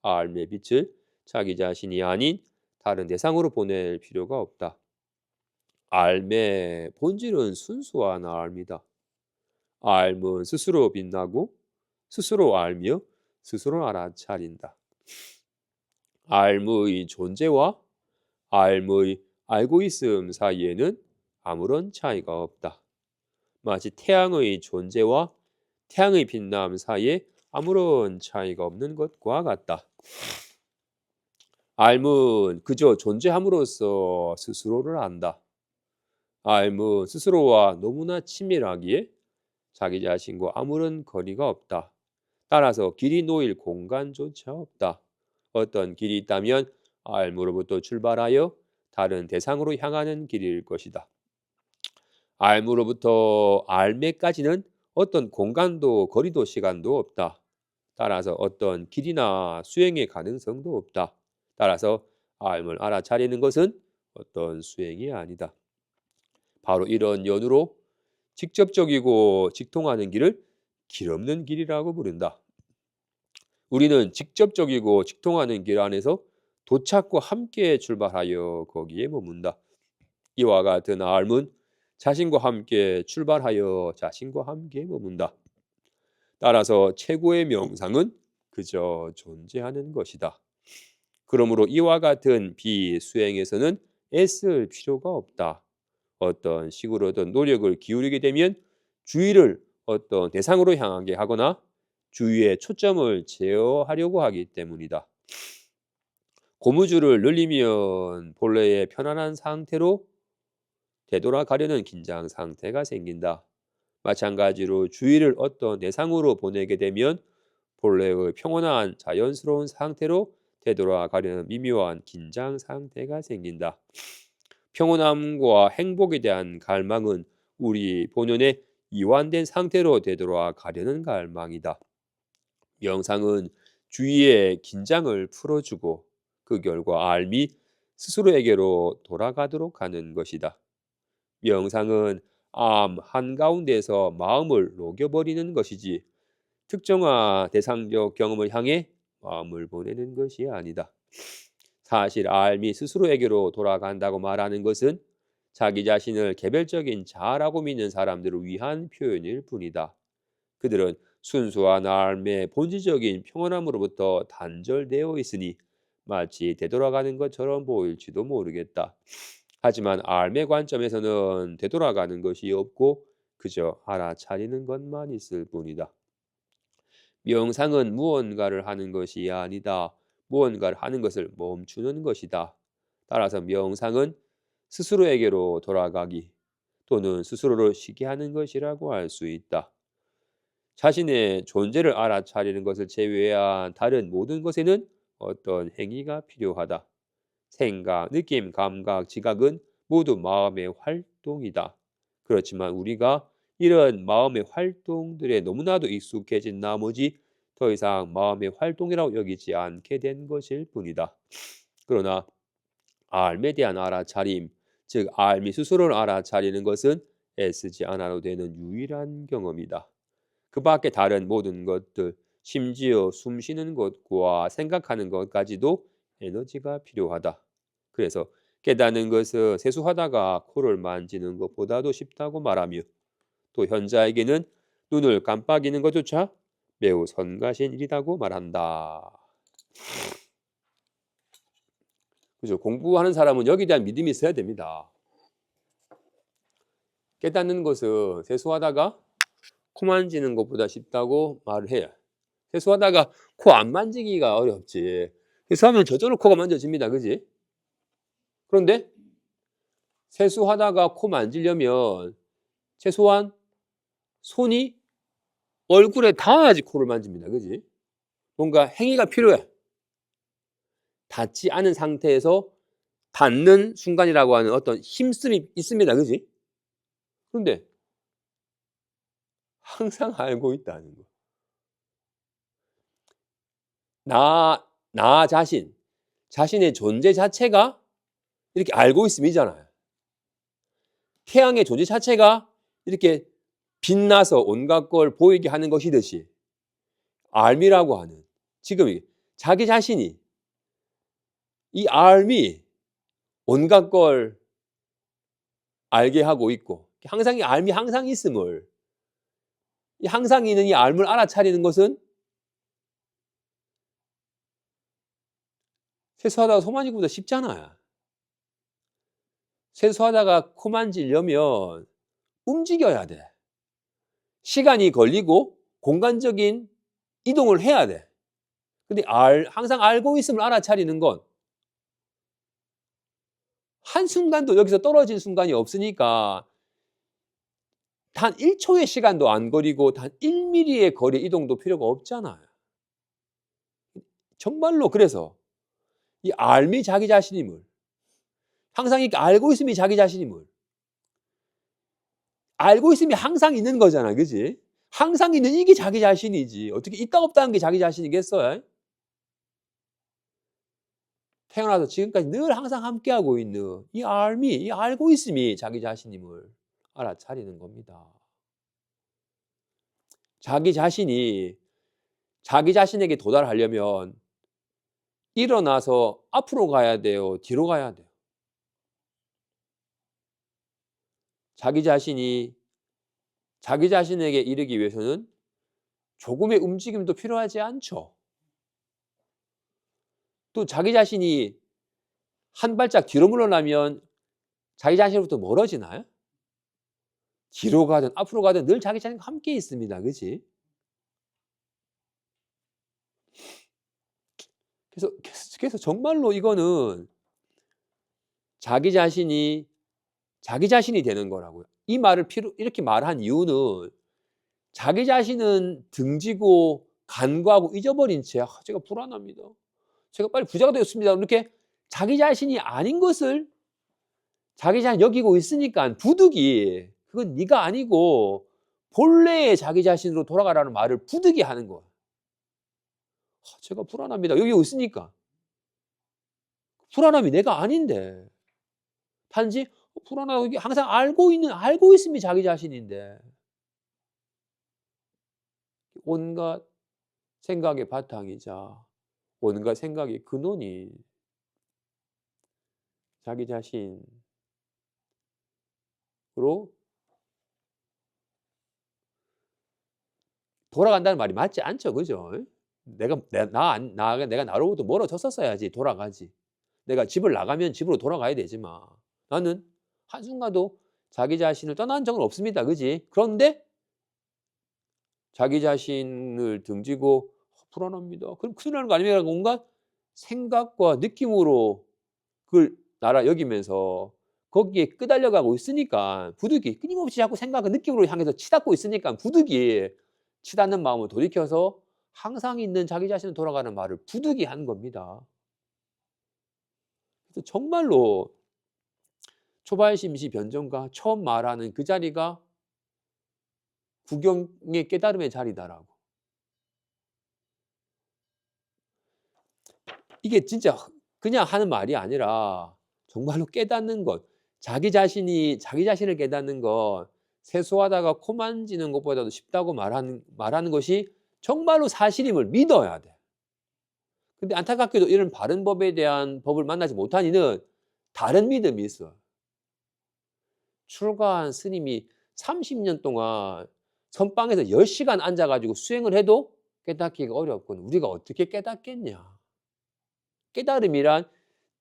알미의 빛을 자기 자신이 아닌 다른 대상으로 보낼 필요가 없다. 알미의 본질은 순수한 알미다. 알문 스스로 빛나고 스스로 알며 스스로 알아차린다. 알무의 존재와 알무의 알고 있음 사이에는 아무런 차이가 없다. 마치 태양의 존재와 태양의 빛남 사이에 아무런 차이가 없는 것과 같다. 알문 그저 존재함으로써 스스로를 안다. 알문 스스로와 너무나 친밀하기에 자기 자신과 아무런 거리가 없다. 따라서 길이 놓일 공간조차 없다. 어떤 길이 있다면 알무로부터 출발하여 다른 대상으로 향하는 길일 것이다. 알무로부터 알매까지는 어떤 공간도 거리도 시간도 없다. 따라서 어떤 길이나 수행의 가능성도 없다. 따라서 알무를 알아차리는 것은 어떤 수행이 아니다. 바로 이런 연유로 직접적이고 직통하는 길을 길 없는 길이라고 부른다. 우리는 직접적이고 직통하는 길 안에서 도착과 함께 출발하여 거기에 머문다. 이와 같은 알문 자신과 함께 출발하여 자신과 함께 머문다. 따라서 최고의 명상은 그저 존재하는 것이다. 그러므로 이와 같은 비수행에서는 애쓸 필요가 없다. 어떤 식으로든 노력을 기울이게 되면 주의를 어떤 대상으로 향하게 하거나 주의의 초점을 제어하려고 하기 때문이다. 고무줄을 늘리면 본래의 편안한 상태로 되돌아가려는 긴장 상태가 생긴다. 마찬가지로 주의를 어떤 대상으로 보내게 되면 본래의 평온한 자연스러운 상태로 되돌아가려는 미묘한 긴장 상태가 생긴다. 평온함과 행복에 대한 갈망은 우리 본연의 이완된 상태로 되돌아가려는 갈망이다. 명상은 주의의 긴장을 풀어주고 그 결과 알미 스스로에게로 돌아가도록 하는 것이다. 명상은 암 한가운데서 마음을 녹여버리는 것이지 특정한 대상적 경험을 향해 마음을 보내는 것이 아니다. 사실 알미 스스로에게로 돌아간다고 말하는 것은 자기 자신을 개별적인 자아라고 믿는 사람들을 위한 표현일 뿐이다. 그들은 순수한 알미의 본질적인 평온함으로부터 단절되어 있으니 마치 되돌아가는 것처럼 보일지도 모르겠다. 하지만 알미의 관점에서는 되돌아가는 것이 없고 그저 알아차리는 것만 있을 뿐이다. 명상은 무언가를 하는 것이 아니다. 무언가를 하는 것을 멈추는 것이다. 따라서 명상은 스스로에게로 돌아가기 또는 스스로를 쉬게 하는 것이라고 할 수 있다. 자신의 존재를 알아차리는 것을 제외한 다른 모든 것에는 어떤 행위가 필요하다. 생각, 느낌, 감각, 지각은 모두 마음의 활동이다. 그렇지만 우리가 이런 마음의 활동들에 너무나도 익숙해진 나머지 더 이상 마음의 활동이라고 여기지 않게 된 것일 뿐이다. 그러나 알에 대한 알아차림, 즉 알미 스스로를 알아차리는 것은 애쓰지 않아도 되는 유일한 경험이다. 그 밖에 다른 모든 것들, 심지어 숨 쉬는 것과 생각하는 것까지도 에너지가 필요하다. 그래서 깨닫는 것은 세수하다가 코를 만지는 것보다도 쉽다고 말하며 또 현자에게는 눈을 깜빡이는 것조차 매우 성가신 일이라고 말한다. 그죠? 공부하는 사람은 여기에 대한 믿음이 있어야 됩니다. 깨닫는 것은 세수하다가 코 만지는 것보다 쉽다고 말을 해요. 세수하다가 코 안 만지기가 어렵지. 세수하면 저절로 코가 만져집니다. 그지? 그런데 세수하다가 코 만지려면 최소한 손이 얼굴에 닿아야지 코를 만집니다. 그지? 뭔가 행위가 필요해. 닿지 않은 상태에서 닿는 순간이라고 하는 어떤 힘씀이 있습니다. 그지? 그런데 항상 알고 있다는 거. 나 자신, 자신의 존재 자체가 이렇게 알고 있음이잖아요. 태양의 존재 자체가 이렇게 빛나서 온갖 걸 보이게 하는 것이듯이 알미라고 하는 지금 자기 자신이 이 알미 온갖 걸 알게 하고 있고 항상 이 알미 항상 있음을 항상 있는 이 알을 알아차리는 것은 세수하다가 소 만지기보다 쉽잖아요. 세수하다가 코 만지려면 움직여야 돼. 시간이 걸리고 공간적인 이동을 해야 돼. 근데 항상 알고 있음을 알아차리는 건 한순간도 여기서 떨어진 순간이 없으니까 단 1초의 시간도 안 걸리고 단 1mm의 거리 이동도 필요가 없잖아요. 정말로 그래서 이 알미 자기 자신임을 항상 이렇게 알고 있음이 자기 자신임을 알고 있음이 항상 있는 거잖아. 그지? 항상 있는 이게 자기 자신이지. 어떻게 있다 없다는 게 자기 자신이겠어요? 태어나서 지금까지 늘 항상 함께하고 있는 이 알미, 이 알고 있음이 자기 자신임을 알아차리는 겁니다. 자기 자신이 자기 자신에게 도달하려면 일어나서 앞으로 가야 돼요? 뒤로 가야 돼요? 자기 자신이 자기 자신에게 이르기 위해서는 조금의 움직임도 필요하지 않죠. 또 자기 자신이 한 발짝 뒤로 물러나면 자기 자신으로부터 멀어지나요? 뒤로 가든 앞으로 가든 늘 자기 자신과 함께 있습니다. 그치? 그래서 정말로 이거는 자기 자신이 되는 거라고요. 이 말을 이렇게 말한 이유는 자기 자신은 등지고 간과하고 잊어버린 채 제가 불안합니다. 제가 빨리 부자가 되었습니다. 이렇게 자기 자신이 아닌 것을 자기 자신 여기고 있으니까 부득이 그건 네가 아니고 본래의 자기 자신으로 돌아가라는 말을 부득이 하는 거야. 제가 불안합니다. 여기 있으니까. 불안함이 내가 아닌데. 단지 불안하고 항상 알고 있음이 자기 자신인데. 온갖 생각의 바탕이자 온갖 생각의 근원이 자기 자신으로 돌아간다는 말이 맞지 않죠. 그죠? 내가 나로부터 멀어졌었어야지 돌아가지. 내가 집을 나가면 집으로 돌아가야 되지만 나는 한순간도 자기 자신을 떠난 적은 없습니다. 그지? 그런데 자기 자신을 등지고 불안합니다. 그럼 큰일 나는 거 아닙니까? 온갖 생각과 느낌으로 그걸 여기면서 거기에 끄달려가고 있으니까 부득이 끊임없이 자꾸 생각과 느낌으로 향해서 치닫고 있으니까 부득이 치닫는 마음을 돌이켜서 항상 있는 자기 자신을 돌아가는 말을 부득이 한 겁니다. 그래서 정말로 초발심시 변정가 처음 말하는 그 자리가 구경의 깨달음의 자리다라고. 이게 진짜 그냥 하는 말이 아니라 정말로 깨닫는 것, 자기 자신을 깨닫는 것, 세수하다가 코 만지는 것보다도 쉽다고 말하는 것이 정말로 사실임을 믿어야 돼. 근데 안타깝게도 이런 바른 법에 대한 법을 만나지 못한 이는 다른 믿음이 있어. 출가한 스님이 30년 동안 선방에서 10시간 앉아가지고 수행을 해도 깨닫기가 어렵군. 우리가 어떻게 깨닫겠냐. 깨달음이란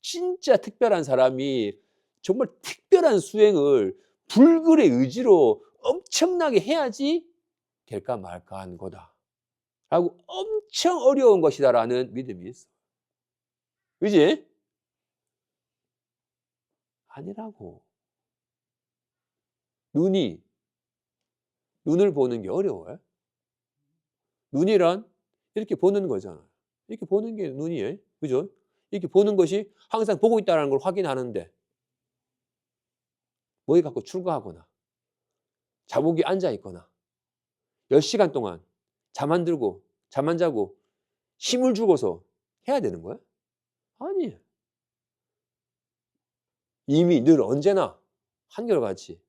진짜 특별한 사람이 정말 특별한 수행을 불굴의 의지로 엄청나게 해야지 될까 말까 하는 거다 라고 엄청 어려운 것이다 라는 믿음이 있어. 그지? 아니라고. 눈을 보는 게 어려워요. 눈이란 이렇게 보는 거잖아. 이렇게 보는 게 눈이에요. 그죠? 이렇게 보는 것이 항상 보고 있다는 걸 확인하는데 머리 갖고 출가하거나 자복이 앉아 있거나 10시간 동안 잠 안 들고 잠 안 자고 힘을 주고서 해야 되는 거야? 아니. 이미 늘 언제나 한결같이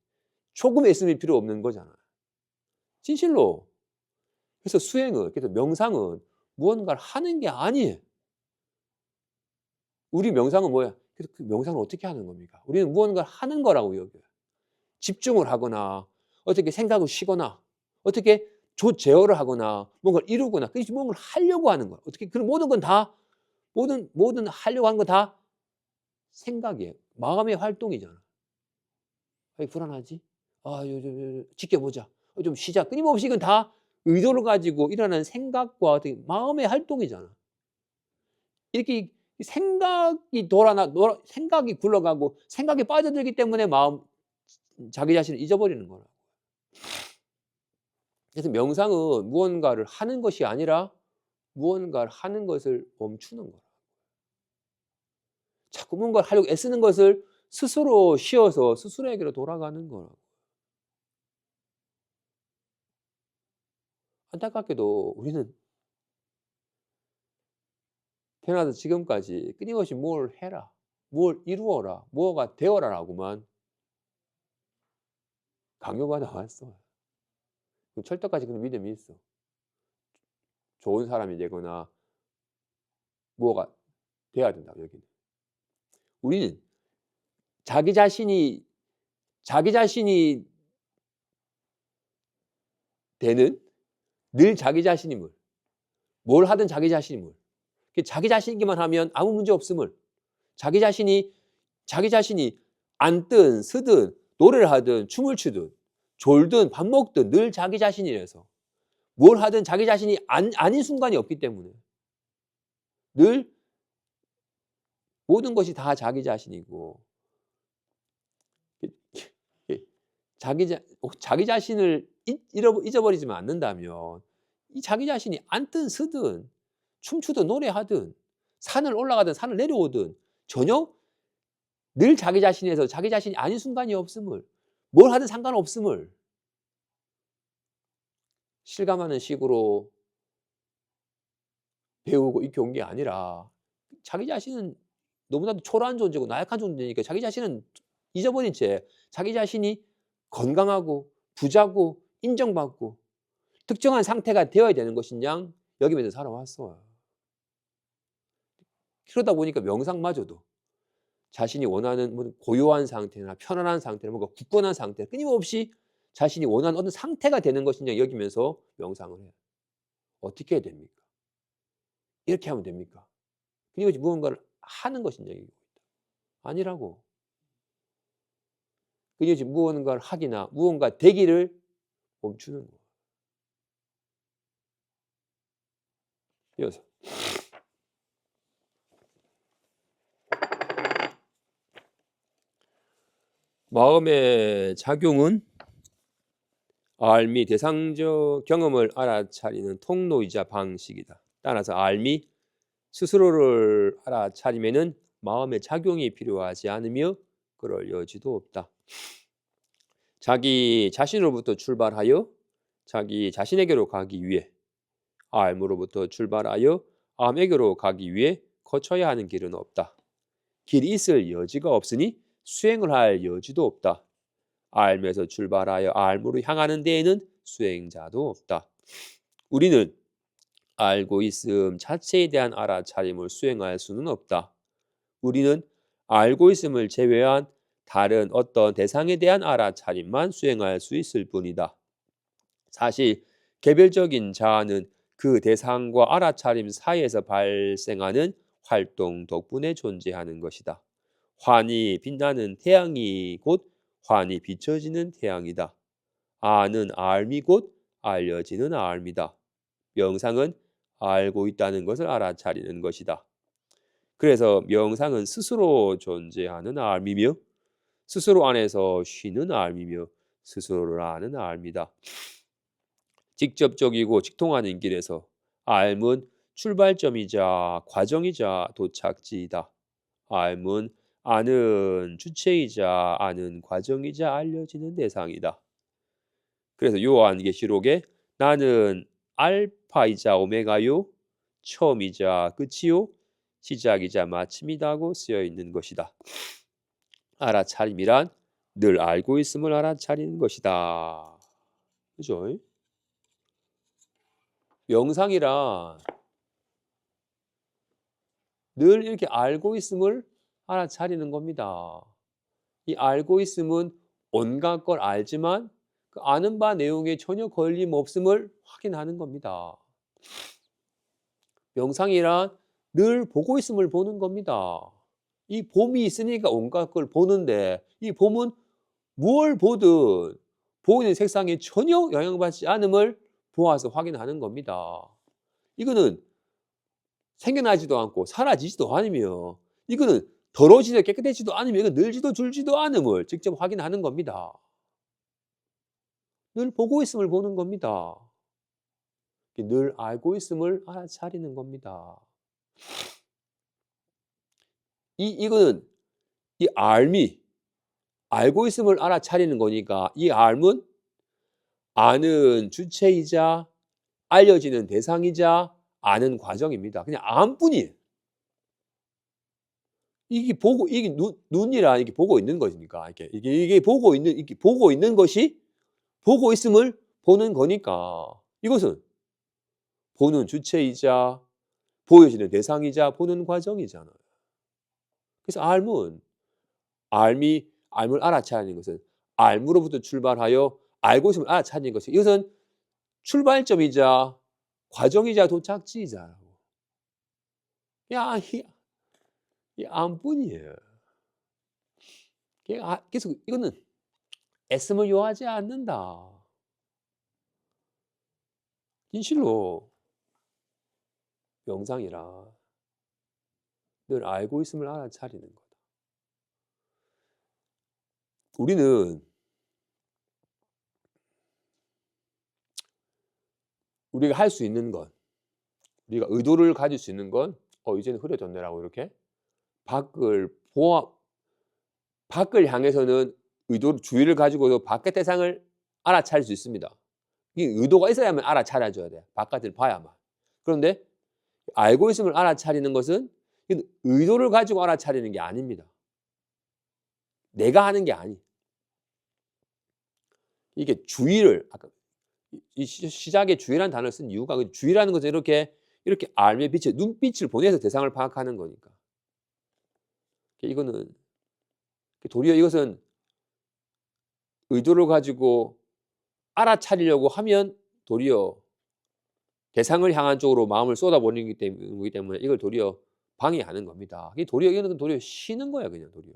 조금의 애씀이 필요 없는 거잖아. 진실로. 그래서 수행은, 그래서 명상은 무언가를 하는 게 아니에요. 우리 명상은 뭐야? 그래서 그 명상을 어떻게 하는 겁니까? 우리는 무언가를 하는 거라고 여겨요. 집중을 하거나 어떻게 생각을 쉬거나 어떻게 제어를 하거나 뭔가를 이루거나 뭔가를 하려고 하는 거야. 어떻게 그런 모든 건 다 모든 하려고 하는 건 다 생각이에요. 마음의 활동이잖아. 왜 불안하지? 지켜보자. 좀 쉬자. 끊임없이 이건 다 의도를 가지고 일어나는 생각과 어떻게 마음의 활동이잖아. 이렇게 생각이 생각이 굴러가고 생각에 빠져들기 때문에 자기 자신을 잊어버리는 거라고. 그래서 명상은 무언가를 하는 것이 아니라 무언가를 하는 것을 멈추는 거라. 자꾸 뭔가를 하려고 애쓰는 것을 스스로 쉬어서 스스로에게로 돌아가는 거라고. 안타깝게도 우리는 태어나서 지금까지 끊임없이 뭘 해라, 뭘 이루어라, 뭐가 되어라라고만 강요받아 왔어. 철떡까지 그런 믿음이 있어. 좋은 사람이 되거나 뭐가 돼야 된다, 여기는. 우리는 자기 자신이 되는 늘 자기 자신임을, 뭘 하든 자기 자신임을, 자기 자신이기만 하면 아무 문제 없음을, 자기 자신이 앉든 서든 노래를 하든 춤을 추든 졸든 밥 먹든 늘 자기 자신이라서 뭘 하든 자기 자신이 아닌 순간이 없기 때문에 늘 모든 것이 다 자기 자신이고 자기 자신을 잊어버리지만 않는다면 이 자기 자신이 앉든 서든 춤추든 노래하든 산을 올라가든 산을 내려오든 전혀 늘 자기 자신에서 자기 자신이 아닌 순간이 없음을, 뭘 하든 상관없음을 실감하는 식으로 배우고 익혀온 게 아니라 자기 자신은 너무나도 초라한 존재고 나약한 존재니까 자기 자신은 잊어버린 채 자기 자신이 건강하고 부자고 인정받고 특정한 상태가 되어야 되는 것인 여기면서 살아왔어요. 그러다 보니까 명상마저도 자신이 원하는 고요한 상태나 편안한 상태나 뭔가 굳건한 상태, 끊임없이 자신이 원하는 어떤 상태가 되는 것이냐 여기면서 명상을 해요. 어떻게 해야 됩니까? 이렇게 하면 됩니까? 끊임없이 무언가를 하는 것이냐 아니라고. 끊임없이 무언가를 하기나 무언가 되기를 멈추는 거예요. 이어서 마음의 작용은 알미 대상적 경험을 알아차리는 통로이자 방식이다. 따라서 알미 스스로를 알아차림에는 마음의 작용이 필요하지 않으며 그럴 여지도 없다. 자기 자신으로부터 출발하여 자기 자신에게로 가기 위해 암으로부터 출발하여 암에게로 가기 위해 거쳐야 하는 길은 없다. 길이 있을 여지가 없으니 수행을 할 여지도 없다. 알에서 출발하여 알무로 향하는 데에는 수행자도 없다. 우리는 알고 있음 자체에 대한 알아차림을 수행할 수는 없다. 우리는 알고 있음을 제외한 다른 어떤 대상에 대한 알아차림만 수행할 수 있을 뿐이다. 사실 개별적인 자아는 그 대상과 알아차림 사이에서 발생하는 활동 덕분에 존재하는 것이다. 환히 빛나는 태양이 곧 환히 비춰지는 태양이다. 아는 알미 곧 알려지는 알미다. 명상은 알고 있다는 것을 알아차리는 것이다. 그래서 명상은 스스로 존재하는 알미며 스스로 안에서 쉬는 알미며 스스로를 아는 알미다. 직접적이고 직통하는 길에서 알은 출발점이자 과정이자 도착지이다. 알은 아는 주체이자 아는 과정이자 알려지는 대상이다. 그래서 요한계시록에 나는 알파이자 오메가요 처음이자 끝이요 시작이자 마침이다고 쓰여 있는 것이다. 알아차림이란 늘 알고 있음을 알아차리는 것이다. 그죠? 명상이란 늘 이렇게 알고 있음을 알아차리는 겁니다. 이 알고 있음은 온갖 걸 알지만 그 아는 바 내용에 전혀 걸림없음을 확인하는 겁니다. 명상이란 늘 보고 있음을 보는 겁니다. 이 봄이 있으니까 온갖 걸 보는데 이 봄은 무엇을 보든 보이는 색상에 전혀 영향받지 않음을 보아서 확인하는 겁니다. 이거는 생겨나지도 않고 사라지지도 않으며 이거는 더러지도 깨끗해지도 않으며 이거 늘지도 줄지도 않음을 직접 확인하는 겁니다. 늘 보고 있음을 보는 겁니다. 늘 알고 있음을 알아차리는 겁니다. 이거는 이 알미, 알고 있음을 알아차리는 거니까 이 알은 아는 주체이자 알려지는 대상이자 아는 과정입니다. 그냥 암뿐이에요. 이게 보고 이게 눈이라 이게 보고 있는 것이니까 이게 보고 있는 것이 보고 있음을 보는 거니까 이것은 보는 주체이자 보여지는 대상이자 보는 과정이잖아요. 그래서 알을 알아차리는 것은 알무로부터 출발하여 알고 있음을 알아차리는 것이 이것은 출발점이자 과정이자 도착지이자라고. 이 암뿐이에요. 그래서 이거는 애씀을 요하지 않는다. 진실로 명상이라 늘 알고 있음을 알아차리는 거다. 우리는 우리가 할 수 있는 것, 우리가 의도를 가질 수 있는 건 이제는 흐려졌네라고 이렇게 밖을 향해서는 주의를 가지고도 밖의 대상을 알아차릴 수 있습니다. 이 의도가 있어야만 알아차려줘야 돼요. 바깥을 봐야만. 그런데 알고 있음을 알아차리는 것은 의도를 가지고 알아차리는 게 아닙니다. 내가 하는 게 아니. 이게 주의를 아까 이 시작에 주의라는 단어를 쓴 이유가 주의라는 것은 이렇게 알의 빛에 눈빛을 보내서 대상을 파악하는 거니까. 이거는 도리어 이것은 의도를 가지고 알아차리려고 하면 도리어 대상을 향한 쪽으로 마음을 쏟아버리기 때문에 이걸 도리어 방해하는 겁니다. 이거는 도리어 쉬는 거야 그냥 도리어.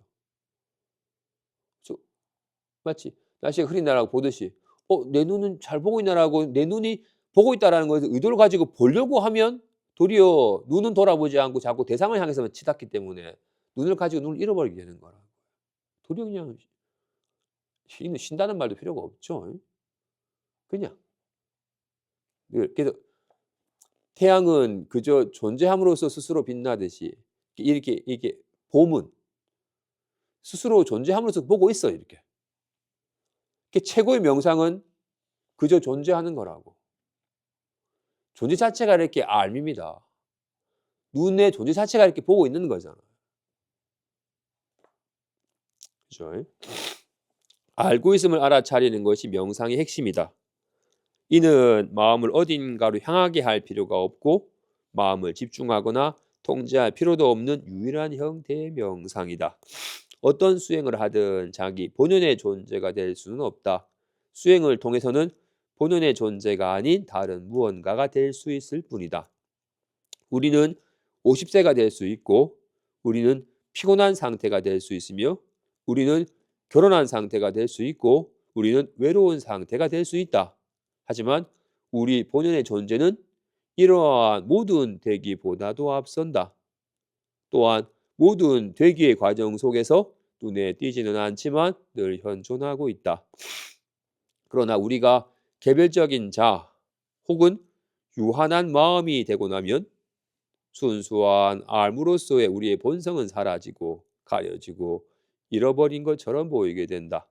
마치 날씨가 흐린 날하고 보듯이 내 눈은 잘 보고 있나라고 내 눈이 보고 있다라는 것을 의도를 가지고 보려고 하면 도리어 눈은 돌아보지 않고 자꾸 대상을 향해서만 치닫기 때문에 눈을 가지고 눈을 잃어버리게 되는 거라. 도리어 그냥 이는 쉰다는 말도 필요가 없죠. 그냥. 그래서 태양은 그저 존재함으로써 스스로 빛나듯이 이렇게 봄은 스스로 존재함으로써 보고 있어요, 이렇게. 최고의 명상은 그저 존재하는 거라고. 존재 자체가 이렇게 알밉니다. 눈의 존재 자체가 이렇게 보고 있는 거잖아요. 그죠? 알고 있음을 알아차리는 것이 명상의 핵심이다. 이는 마음을 어딘가로 향하게 할 필요가 없고 마음을 집중하거나 통제할 필요도 없는 유일한 형태의 명상이다. 어떤 수행을 하든 자기 본연의 존재가 될 수는 없다. 수행을 통해서는 본연의 존재가 아닌 다른 무언가가 될 수 있을 뿐이다. 우리는 50세가 될 수 있고 우리는 피곤한 상태가 될 수 있으며 우리는 결혼한 상태가 될 수 있고 우리는 외로운 상태가 될 수 있다. 하지만 우리 본연의 존재는 이러한 모든 되기보다도 앞선다. 또한 모든 되기의 과정 속에서 눈에 띄지는 않지만 늘 현존하고 있다. 그러나 우리가 개별적인 자 혹은 유한한 마음이 되고 나면 순수한 알무로서의 우리의 본성은 사라지고 가려지고 잃어버린 것처럼 보이게 된다.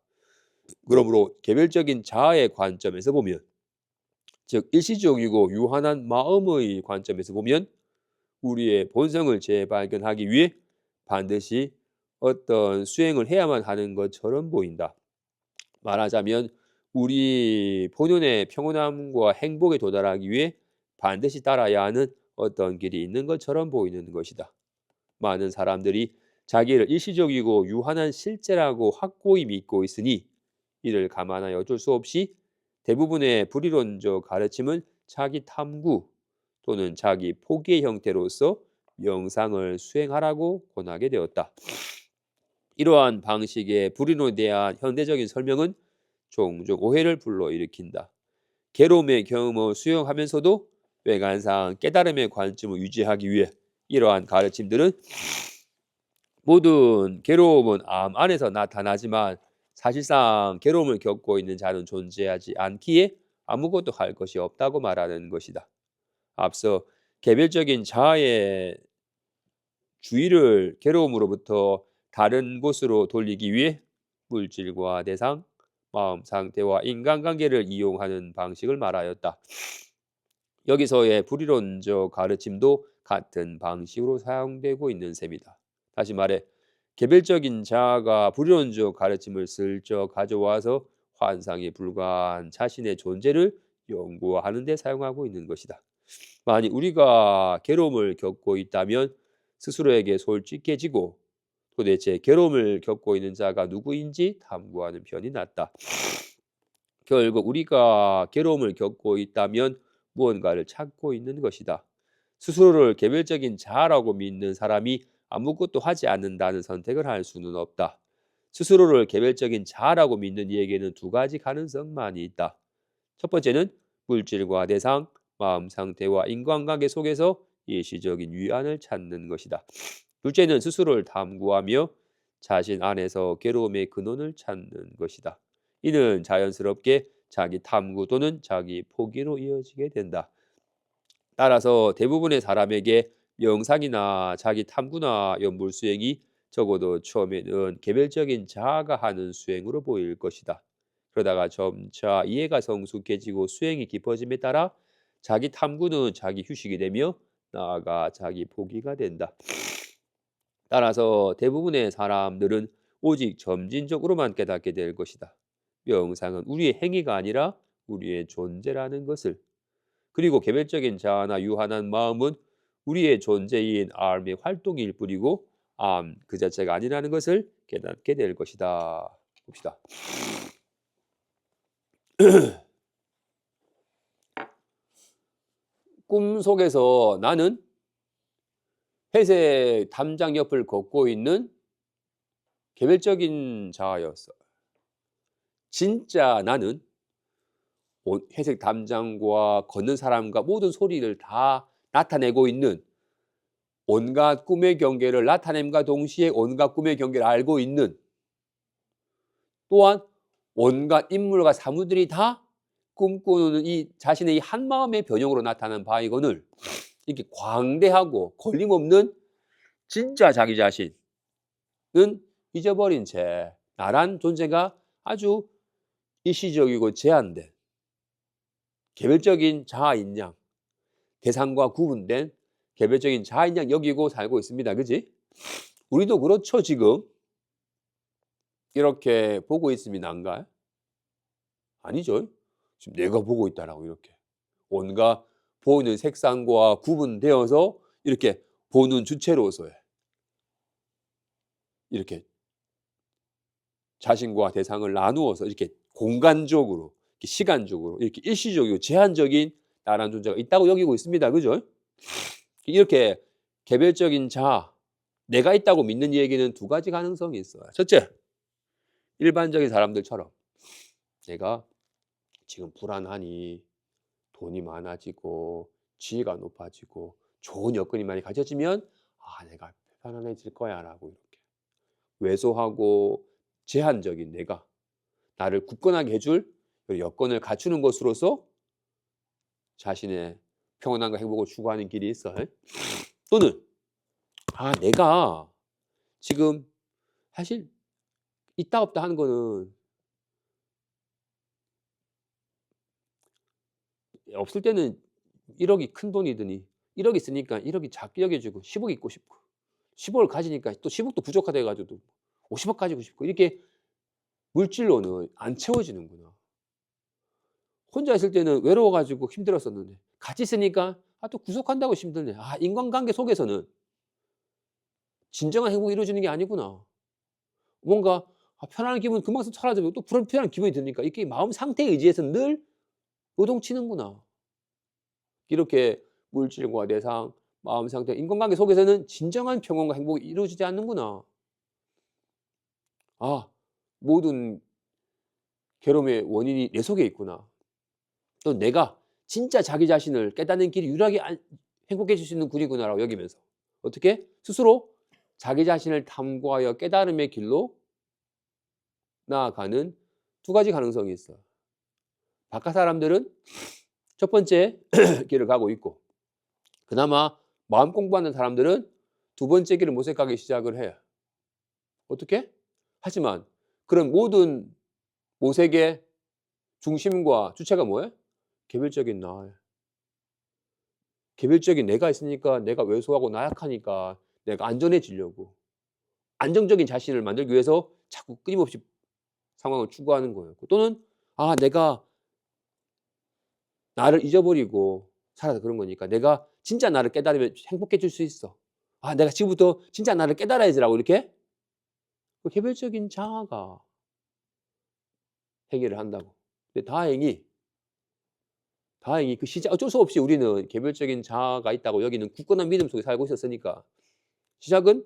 그러므로 개별적인 자아의 관점에서 보면, 즉 일시적이고 유한한 마음의 관점에서 보면 우리의 본성을 재발견하기 위해 반드시 어떤 수행을 해야만 하는 것처럼 보인다. 말하자면 우리 본연의 평온함과 행복에 도달하기 위해 반드시 따라야 하는 어떤 길이 있는 것처럼 보이는 것이다. 많은 사람들이 자기를 일시적이고 유한한 실제라고 확고히 믿고 있으니 이를 감안하여 어쩔 수 없이 대부분의 불이론적 가르침은 자기 탐구 또는 자기 포기의 형태로서 명상을 수행하라고 권하게 되었다. 이러한 방식의 불이론에 대한 현대적인 설명은 종종 오해를 불러일으킨다. 괴로움의 경험을 수용하면서도 외관상 깨달음의 관점을 유지하기 위해 이러한 가르침들은 모든 괴로움은 암 안에서 나타나지만 사실상 괴로움을 겪고 있는 자는 존재하지 않기에 아무것도 할 것이 없다고 말하는 것이다. 앞서 개별적인 자아의 주의를 괴로움으로부터 다른 곳으로 돌리기 위해 물질과 대상, 마음 상태와 인간관계를 이용하는 방식을 말하였다. 여기서의 불이론적 가르침도 같은 방식으로 사용되고 있는 셈이다. 다시 말해 개별적인 자아가 불이론적 가르침을 슬쩍 가져와서 환상에 불과한 자신의 존재를 연구하는 데 사용하고 있는 것이다. 만약 우리가 괴로움을 겪고 있다면 스스로에게 솔직해지고 도대체 괴로움을 겪고 있는 자가 누구인지 탐구하는 편이 낫다. 결국 우리가 괴로움을 겪고 있다면 무언가를 찾고 있는 것이다. 스스로를 개별적인 자아라고 믿는 사람이 아무것도 하지 않는다는 선택을 할 수는 없다. 스스로를 개별적인 자아라고 믿는 이에게는 두 가지 가능성만이 있다. 첫 번째는 물질과 대상, 마음 상태와 인간관계 속에서 일시적인 위안을 찾는 것이다. 둘째는 스스로를 탐구하며 자신 안에서 괴로움의 근원을 찾는 것이다. 이는 자연스럽게 자기 탐구 또는 자기 포기로 이어지게 된다. 따라서 대부분의 사람에게 명상이나 자기 탐구나 연불 수행이 적어도 처음에는 개별적인 자아가 하는 수행으로 보일 것이다. 그러다가 점차 이해가 성숙해지고 수행이 깊어짐에 따라 자기 탐구는 자기 휴식이 되며 나아가 자기 포기가 된다. 따라서 대부분의 사람들은 오직 점진적으로만 깨닫게 될 것이다. 명상은 우리의 행위가 아니라 우리의 존재라는 것을, 그리고 개별적인 자아나 유한한 마음은 우리의 존재인 암의 활동일 뿐이고 암 그 자체가 아니라는 것을 깨닫게 될 것이다. 봅시다. 꿈속에서 나는 회색 담장 옆을 걷고 있는 개별적인 자아였어. 진짜 나는 회색 담장과 걷는 사람과 모든 소리를 다 나타내고 있는, 온갖 꿈의 경계를 나타냄과 동시에 온갖 꿈의 경계를 알고 있는, 또한 온갖 인물과 사물들이 다 꿈꾸는 이 자신의 이 한마음의 변형으로 나타나는 바이건을 이렇게 광대하고 걸림없는 진짜 자기 자신은 잊어버린 채 나란 존재가 아주 일시적이고 제한된 개별적인 자아인 양, 대상과 구분된 개별적인 자아인 양 여기고 살고 있습니다. 그지? 우리도 그렇죠, 지금. 이렇게 보고 있으면 안가요? 아니죠. 지금 내가 보고 있다라고 이렇게. 온갖 보이는 색상과 구분되어서 이렇게 보는 주체로서의 이렇게 자신과 대상을 나누어서 이렇게 공간적으로, 이렇게 시간적으로, 이렇게 일시적이고 제한적인 나라는 존재가 있다고 여기고 있습니다. 그죠? 이렇게 개별적인 자아, 내가 있다고 믿는 얘기는 두 가지 가능성이 있어요. 첫째, 일반적인 사람들처럼 내가 지금 불안하니 돈이 많아지고 지위가 높아지고 좋은 여건이 많이 갖춰지면 내가 편안해질 거야 라고 이렇게 왜소하고 제한적인 내가 나를 굳건하게 해줄 여건을 갖추는 것으로서 자신의 평온함과 행복을 추구하는 길이 있어요. 또는 내가 지금 사실 있다 없다 하는 거는 없을 때는 1억이 큰 돈이더니 1억 있으니까 1억이 작게 여겨지고 10억 있고 싶고 10억을 가지니까 또 10억도 부족하다 해가지고 50억 가지고 싶고 이렇게 물질로는 안 채워지는구나. 혼자 있을 때는 외로워가지고 힘들었었는데 같이 있으니까 또 구속한다고 힘들네. 인간관계 속에서는 진정한 행복이 이루어지는 게 아니구나. 뭔가 편안한 기분 금방 사라지고 또 불편한 기분이 드니까 이게 마음 상태에 의지해서 늘 요동치는구나. 이렇게 물질과 대상, 마음 상태, 인간관계 속에서는 진정한 평온과 행복이 이루어지지 않는구나. 모든 괴로움의 원인이 내 속에 있구나. 또 내가 진짜 자기 자신을 깨닫는 길이 유일하게 행복해질 수 있는 길이구나라고 여기면서 어떻게? 스스로 자기 자신을 탐구하여 깨달음의 길로 나아가는 두 가지 가능성이 있어요. 바깥 사람들은 첫 번째 길을 가고 있고 그나마 마음 공부하는 사람들은 두 번째 길을 모색하기 시작을 해요. 어떻게? 하지만 그런 모든 모색의 중심과 주체가 뭐예요? 개별적인 나예요. 개별적인 내가 있으니까 내가 왜소하고 나약하니까 내가 안전해지려고 안정적인 자신을 만들기 위해서 자꾸 끊임없이 상황을 추구하는 거예요. 또는 내가 나를 잊어버리고 살아서 그런 거니까 내가 진짜 나를 깨달으면 행복해질 수 있어. 내가 지금부터 진짜 나를 깨달아야지라고 이렇게 그 개별적인 자아가 행위를 한다고. 근데 다행히 그 시작 어쩔 수 없이 우리는 개별적인 자아가 있다고 여기는 굳건한 믿음 속에 살고 있었으니까 시작은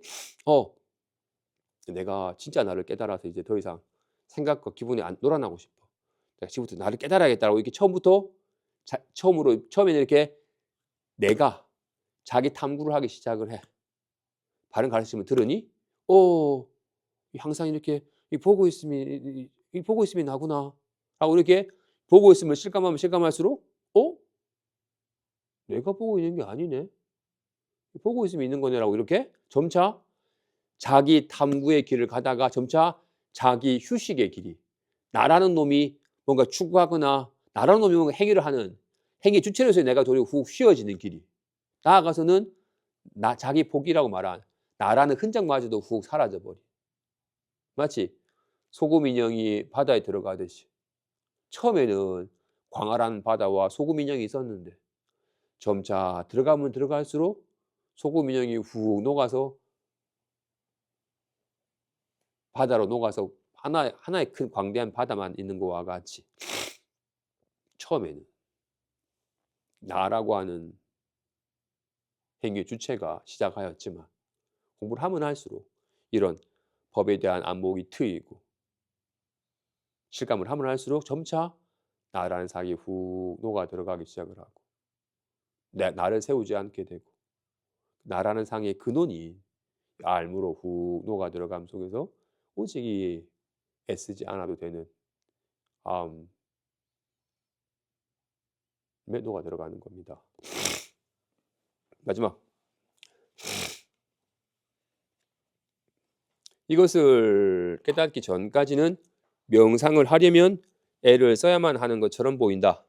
내가 진짜 나를 깨달아서 이제 더 이상 생각과 기분이 안 놀아나고 싶어. 내가 지금부터 나를 깨달아야겠다라고 이렇게 처음에는 이렇게 내가 자기 탐구를 하기 시작을 해. 바른 가르침을 들으니 항상 이렇게 보고 있으면 나구나 하고 이렇게 보고 있으면 실감하면 실감할수록 내가 보고 있는 게 아니네. 보고 있으면 있는 거네라고 이렇게 점차 자기 탐구의 길을 가다가 점차 자기 휴식의 길이 나라는 놈이 뭔가 추구하거나 나라는 놈이 뭔가 행위를 하는 행위 주체로서의 내가 도리어 훅 쉬어지는 길이 나아가서는 자기 복이라고 말한 나라는 흔적마저도 훅 사라져버리. 마치 소금 인형이 바다에 들어가듯이 처음에는 광활한 바다와 소금 인형이 있었는데 점차 들어가면 들어갈수록 소금 인형이 훅 녹아서 바다로 녹아서 하나의 큰 광대한 바다만 있는 것과 같이 처음에는 나라고 하는 행위의 주체가 시작하였지만 공부를 하면 할수록 이런 법에 대한 안목이 트이고 실감을 하면 할수록 점차 나라는 사이 훅 녹아 들어가기 시작을 하고 나를 세우지 않게 되고 나라는 상의 근원이 알무로 훅 녹아 들어감 속에서 오직 애쓰지 않아도 되는 녹아 들어가는 겁니다. 마지막. 이것을 깨닫기 전까지는 명상을 하려면 애를 써야만 하는 것처럼 보인다.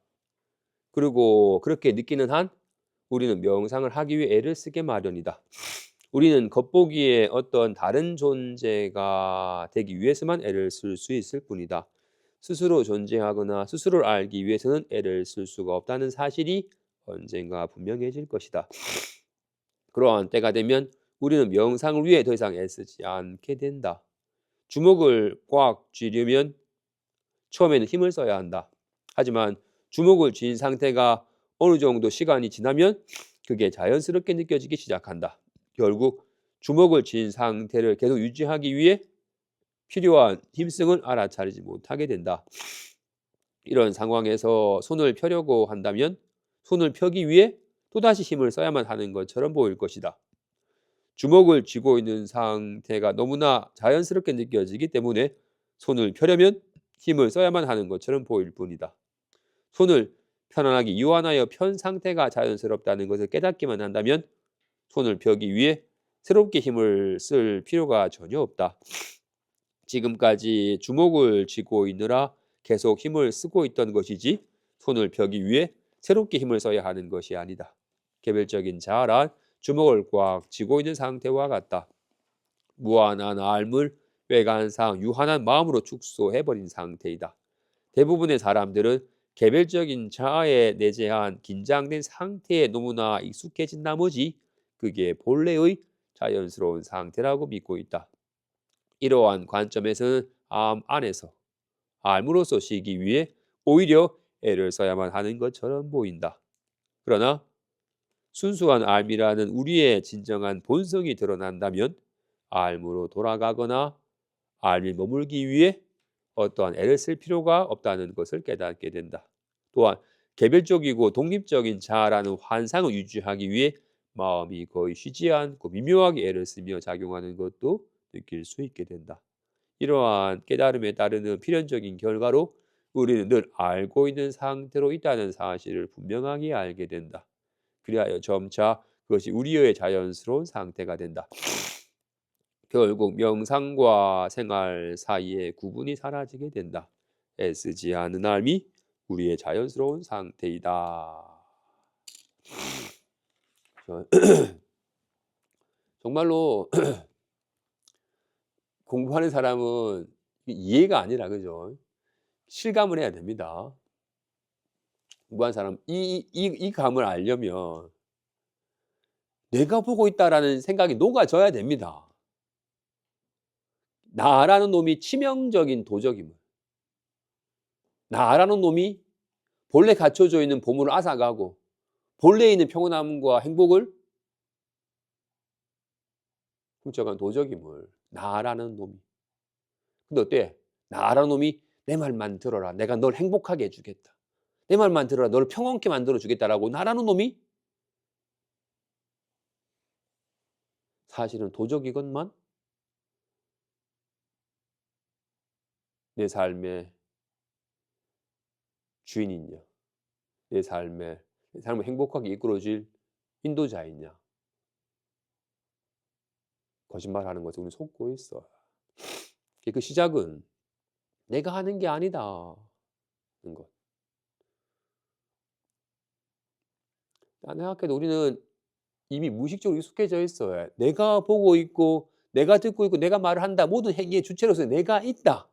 그리고 그렇게 느끼는 한 우리는 명상을 하기 위해 애를 쓰게 마련이다. 우리는 겉보기에 어떤 다른 존재가 되기 위해서만 애를 쓸 수 있을 뿐이다. 스스로 존재하거나 스스로를 알기 위해서는 애를 쓸 수가 없다는 사실이 언젠가 분명해질 것이다. 그러한 때가 되면 우리는 명상을 위해 더 이상 애쓰지 않게 된다. 주먹을 꽉 쥐려면 처음에는 힘을 써야 한다. 하지만 주먹을 쥔 상태가 어느 정도 시간이 지나면 그게 자연스럽게 느껴지기 시작한다. 결국 주먹을 쥔 상태를 계속 유지하기 위해 필요한 힘쓰는 알아차리지 못하게 된다. 이런 상황에서 손을 펴려고 한다면 손을 펴기 위해 또다시 힘을 써야만 하는 것처럼 보일 것이다. 주먹을 쥐고 있는 상태가 너무나 자연스럽게 느껴지기 때문에 손을 펴려면 힘을 써야만 하는 것처럼 보일 뿐이다. 손을 편안하게 유한하여 편 상태가 자연스럽다는 것을 깨닫기만 한다면 손을 펴기 위해 새롭게 힘을 쓸 필요가 전혀 없다. 지금까지 주먹을 쥐고 있느라 계속 힘을 쓰고 있던 것이지 손을 펴기 위해 새롭게 힘을 써야 하는 것이 아니다. 개별적인 자아란 주먹을 꽉 쥐고 있는 상태와 같다. 무한한 알물, 외관상 유한한 마음으로 축소해버린 상태이다. 대부분의 사람들은 개별적인 자아에 내재한 긴장된 상태에 너무나 익숙해진 나머지 그게 본래의 자연스러운 상태라고 믿고 있다. 이러한 관점에서는 암 안에서 알무로서 쉬기 위해 오히려 애를 써야만 하는 것처럼 보인다. 그러나 순수한 알미라는 우리의 진정한 본성이 드러난다면 알무로 돌아가거나 알미 머물기 위해 어떠한 애를 쓸 필요가 없다는 것을 깨닫게 된다. 또한 개별적이고 독립적인 자아라는 환상을 유지하기 위해 마음이 거의 쉬지 않고 미묘하게 애를 쓰며 작용하는 것도 느낄 수 있게 된다. 이러한 깨달음에 따르는 필연적인 결과로 우리는 늘 알고 있는 상태로 있다는 사실을 분명하게 알게 된다. 그리하여 점차 그것이 우리의 자연스러운 상태가 된다. 결국 명상과 생활 사이에 구분이 사라지게 된다. 애쓰지 않은 삶이 우리의 자연스러운 상태이다. 정말로 공부하는 사람은 이해가 아니라 그죠? 실감을 해야 됩니다. 공부한 사람 이 감을 알려면 내가 보고 있다라는 생각이 녹아져야 됩니다. 나라는 놈이 치명적인 도적임을, 나라는 놈이 본래 갖춰져 있는 보물을 앗아가고 본래 있는 평온함과 행복을 훔쳐간 도적임을, 나라는 놈이. 근데 어때? 나라는 놈이 내 말만 들어라, 내가 널 행복하게 해주겠다, 내 말만 들어라, 너를 평온케 만들어주겠다라고 나라는 놈이 사실은 도적이건만 내 삶의 주인이냐, 내 삶을 행복하게 이끌어줄 인도자이냐, 거짓말하는 것에 우리는 속고 있어. 그 시작은 내가 하는 게 아니다. 것. 나는 생각해도 우리는 이미 무의식적으로 익숙해져 있어요. 내가 보고 있고, 내가 듣고 있고, 내가 말을 한다. 모든 행위의 주체로서 내가 있다.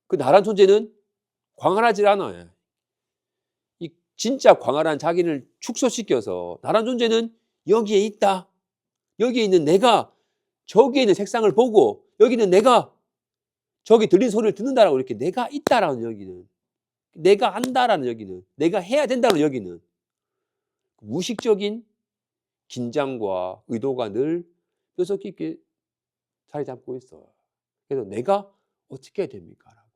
그 나란 존재는 광활하지 않아요. 이 진짜 광활한 자기를 축소시켜서 나란 존재는 여기에 있다. 여기에 있는 내가 저기에 있는 색상을 보고 여기는 내가 저기 들린 소리를 듣는다라고 이렇게 내가 있다라는 여기는, 내가 한다라는 여기는, 내가 해야 된다는 여기는 무의식적인 긴장과 의도가 늘 뾰족히 있게 자리 잡고 있어요. 그래서 내가 어떻게 해야 됩니까? 라고.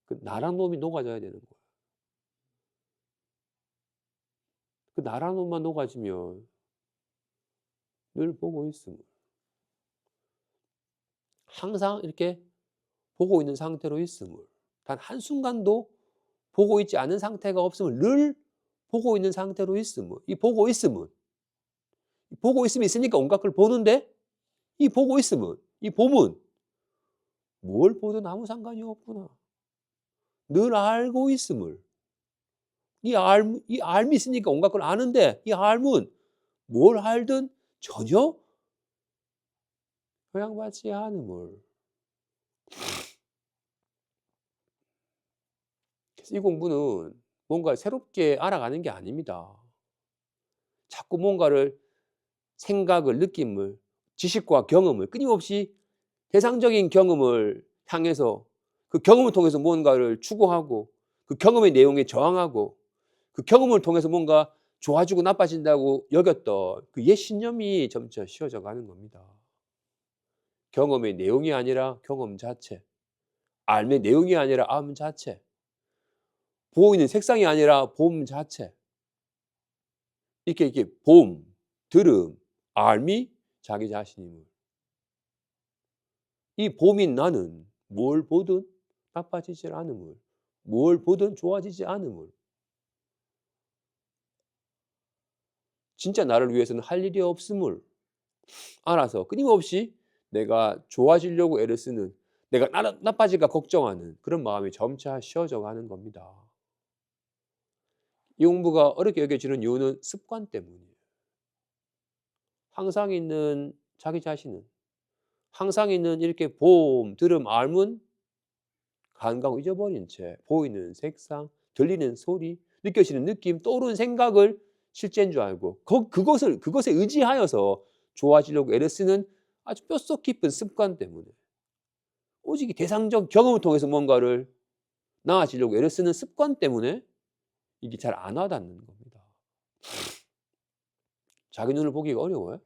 그 나란 놈이 녹아져야 되는 거예요. 그 나란 놈만 녹아지면 늘 보고 있으면 항상 이렇게 보고 있는 상태로 있음을, 단 한순간도 보고 있지 않은 상태가 없음을 늘 보고 있는 상태로 있음을, 이 보고 있음은, 보고 있음이 있으니까 온갖 걸 보는데 이 보고 있음은, 이 봄은 뭘 보든 아무 상관이 없구나. 늘 알고 있음을. 이 알미 있으니까 온갖 걸 아는데 이 알은 뭘 알든 전혀 영향받지 않음을. 그래서 이 공부는 뭔가 새롭게 알아가는 게 아닙니다. 자꾸 뭔가를 생각을, 느낌을, 지식과 경험을 끊임없이 대상적인 경험을 향해서 그 경험을 통해서 뭔가를 추구하고 그 경험의 내용에 저항하고 그 경험을 통해서 뭔가 좋아지고 나빠진다고 여겼던 그 옛 신념이 점차 쉬워져 가는 겁니다. 경험의 내용이 아니라 경험 자체, 삶의 내용이 아니라 삶 자체, 보이는 색상이 아니라 봄 자체, 이렇게 봄, 들음, 삶이 자기 자신임을. 이 봄인 나는 뭘 보든 나빠지지 않음을, 뭘 보든 좋아지지 않음을, 진짜 나를 위해서는 할 일이 없음을 알아서 끊임없이 내가 좋아지려고 애를 쓰는, 내가 나빠질까 걱정하는 그런 마음이 점차 쉬워져 가는 겁니다. 이 공부가 어렵게 여겨지는 이유는 습관 때문이에요. 항상 있는 자기 자신은, 항상 있는 이렇게 봄, 들음, 알문 감각을 잊어버린 채 보이는 색상, 들리는 소리, 느껴지는 느낌, 떠오르는 생각을 실제인 줄 알고 그것에 의지하여서 좋아지려고 애를 쓰는 아주 뼛속 깊은 습관 때문에, 오직 이 대상적 경험을 통해서 뭔가를 나아지려고 애를 쓰는 습관 때문에 이게 잘 안 와닿는 겁니다. 자기 눈을 보기가 어려워요?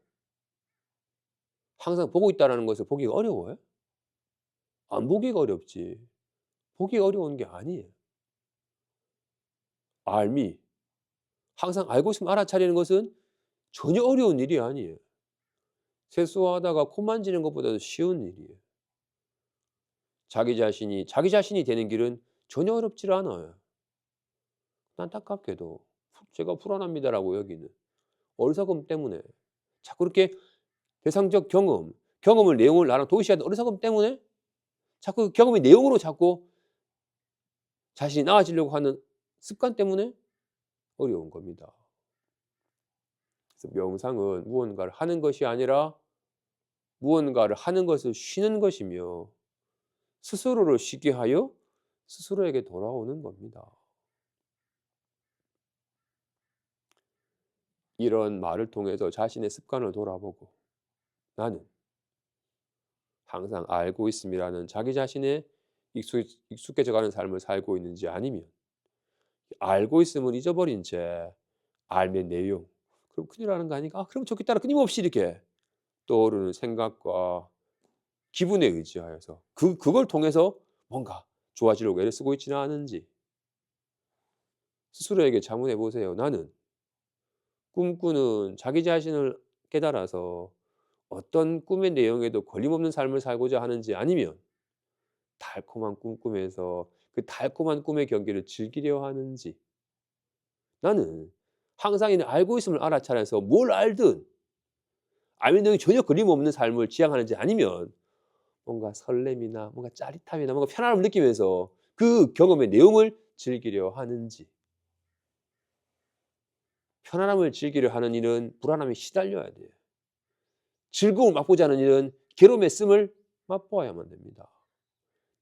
항상 보고 있다는 것을 보기가 어려워요? 안 보기가 어렵지. 보기가 어려운 게 아니에요. 알미, 항상 알고 있으면 알아차리는 것은 전혀 어려운 일이 아니에요. 세수하다가 코 만지는 것보다도 쉬운 일이에요. 자기 자신이 되는 길은 전혀 어렵지 않아요. 안타깝게도 제가 불안합니다라고 여기는 어리석음 때문에 자꾸 그렇게 대상적 경험을 내용을 나랑 동시하는 어리석음 때문에 자꾸 경험의 내용으로 자꾸 자신이 나아지려고 하는 습관 때문에 어려운 겁니다. 그래서 명상은 무언가를 하는 것이 아니라 무언가를 하는 것을 쉬는 것이며 스스로를 쉬게 하여 스스로에게 돌아오는 겁니다. 이런 말을 통해서 자신의 습관을 돌아보고 나는 항상 알고 있음이라는 자기 자신의 익숙해져가는 삶을 살고 있는지, 아니면 알고 있음을 잊어버린 채 삶의 내용, 그럼 큰일 나는 거 아닌가? 그럼 좋겠다는 끊임없이 이렇게 떠오르는 생각과 기분에 의지하여서 그걸 통해서 뭔가 좋아지려고 애를 쓰고 있지는 않은지 스스로에게 자문해 보세요. 나는 꿈꾸는 자기 자신을 깨달아서 어떤 꿈의 내용에도 걸림없는 삶을 살고자 하는지, 아니면 달콤한 꿈 꾸면서 그 달콤한 꿈의 경계를 즐기려 하는지, 나는 항상 있는 알고 있음을 알아차려서 뭘 알든 알면 내용이 전혀 걸림없는 삶을 지향하는지, 아니면 뭔가 설렘이나 뭔가 짜릿함이나 뭔가 편안함을 느끼면서 그 경험의 내용을 즐기려 하는지. 편안함을 즐기려 하는 일은 불안함에 시달려야 돼요. 즐거움을 맛보지 않은 일은 괴로움의 씀을 맛보아야만 됩니다.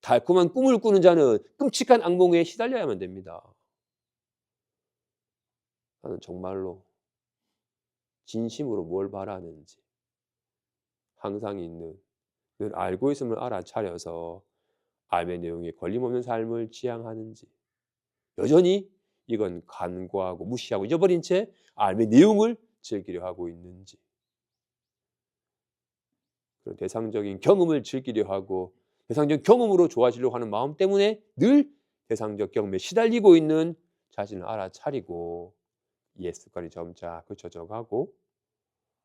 달콤한 꿈을 꾸는 자는 끔찍한 악몽에 시달려야만 됩니다. 나는 정말로 진심으로 뭘 바라는지, 항상 있는, 늘 알고 있음을 알아차려서 삶의 내용에 걸림없는 삶을 지향하는지, 여전히 이건 간과하고 무시하고 잊어버린 채 삶의 내용을 즐기려 하고 있는지, 그런 대상적인 경험을 즐기려 하고 대상적 경험으로 좋아지려고 하는 마음 때문에 늘 대상적 경험에 시달리고 있는 자신을 알아차리고 옛 습관이 점차 그쳐져 가고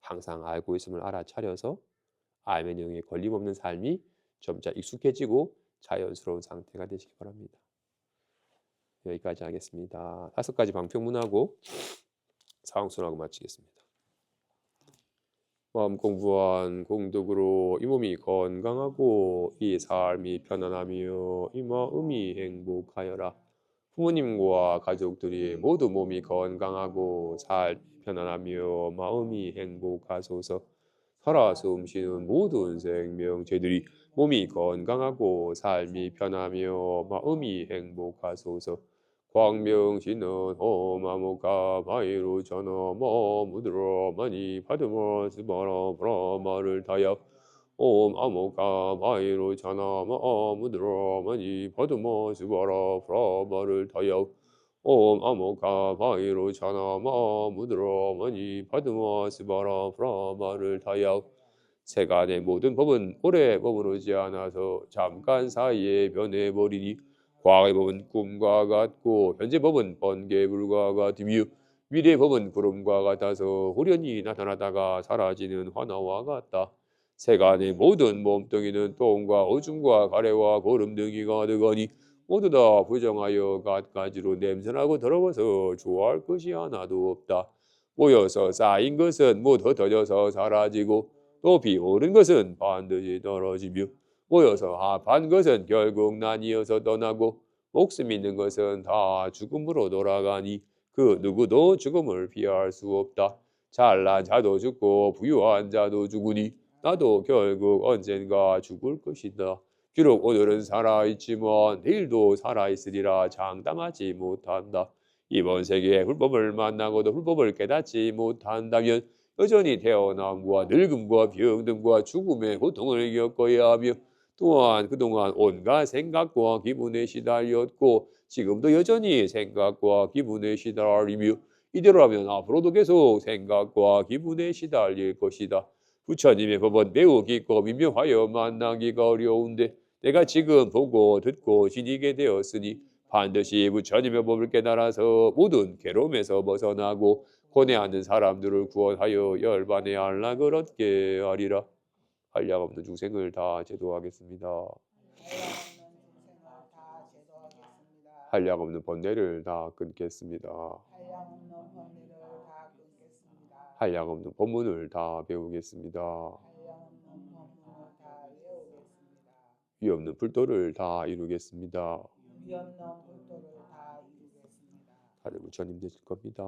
항상 알고 있음을 알아차려서 삶의 내용에 걸림없는 삶이 점차 익숙해지고 자연스러운 상태가 되시기 바랍니다. 여기까지 하겠습니다. 5가지 방편문하고 사항순하고 마치겠습니다. 마음 공부한 공덕으로 이 몸이 건강하고 이 삶이 편안하며 이 마음이 행복하여라. 부모님과 가족들이 모두 몸이 건강하고 삶이 편안하며 마음이 행복하소서. 살아 숨쉬는 모든 생명체들이 몸이 건강하고 삶이 편하며 마음이 행복하소서. 광명신은 홈아무가 마이로 전어 머무드러 많이 받으며 스바라 브라마를 다여 옴아무가 마이로 전어 머무드러 많이 받으며 스바라 브라마를 다여 옴아무가 마이로 전어 머무드러 많이 받으며 스바라 브라마를 다여 세간의 모든 법은 오래 머무르지 않아서 잠깐 사이에 변해버리니 과거의 법은 꿈과 같고 현재 법은 번개에 불과 같으며 미래의 법은 구름과 같아서 후련히 나타나다가 사라지는 화나와 같다. 세간의 모든 몸뚱이는 똥과 오줌과 가래와 고름 등이 가득하니 모두 다 부정하여 갖가지로 냄새나고 더러워서 좋아할 것이 하나도 없다. 모여서 쌓인 것은 못 흩어져서 사라지고 또 비오른 것은 반드시 떨어지며 모여서 합한 것은 결국 나뉘어서 떠나고 목숨 있는 것은 다 죽음으로 돌아가니 그 누구도 죽음을 피할 수 없다. 잘난 자도 죽고 부유한 자도 죽으니 나도 결국 언젠가 죽을 것이다. 비록 오늘은 살아있지만 내일도 살아있으리라 장담하지 못한다. 이번 세계에 불법을 만나고도 불법을 깨닫지 못한다면 여전히 태어남과 늙음과 병듦과 죽음의 고통을 겪어야 하며 또한 그동안 온갖 생각과 기분에 시달렸고 지금도 여전히 생각과 기분에 시달리며 이대로라면 앞으로도 계속 생각과 기분에 시달릴 것이다. 부처님의 법은 매우 깊고 미묘하여 만나기가 어려운데 내가 지금 보고 듣고 지니게 되었으니 반드시 부처님의 법을 깨달아서 모든 괴로움에서 벗어나고 고뇌하는 사람들을 구원하여 열반의 안락을 얻게 하리라. 한량없는 중생을 다 제도하겠습니다. 한량없는 번뇌를 다 끊겠습니다. 한량없는 법문을 다 배우겠습니다. 위없는 불도를 다 이루겠습니다. 다들 부처님 되실 겁니다.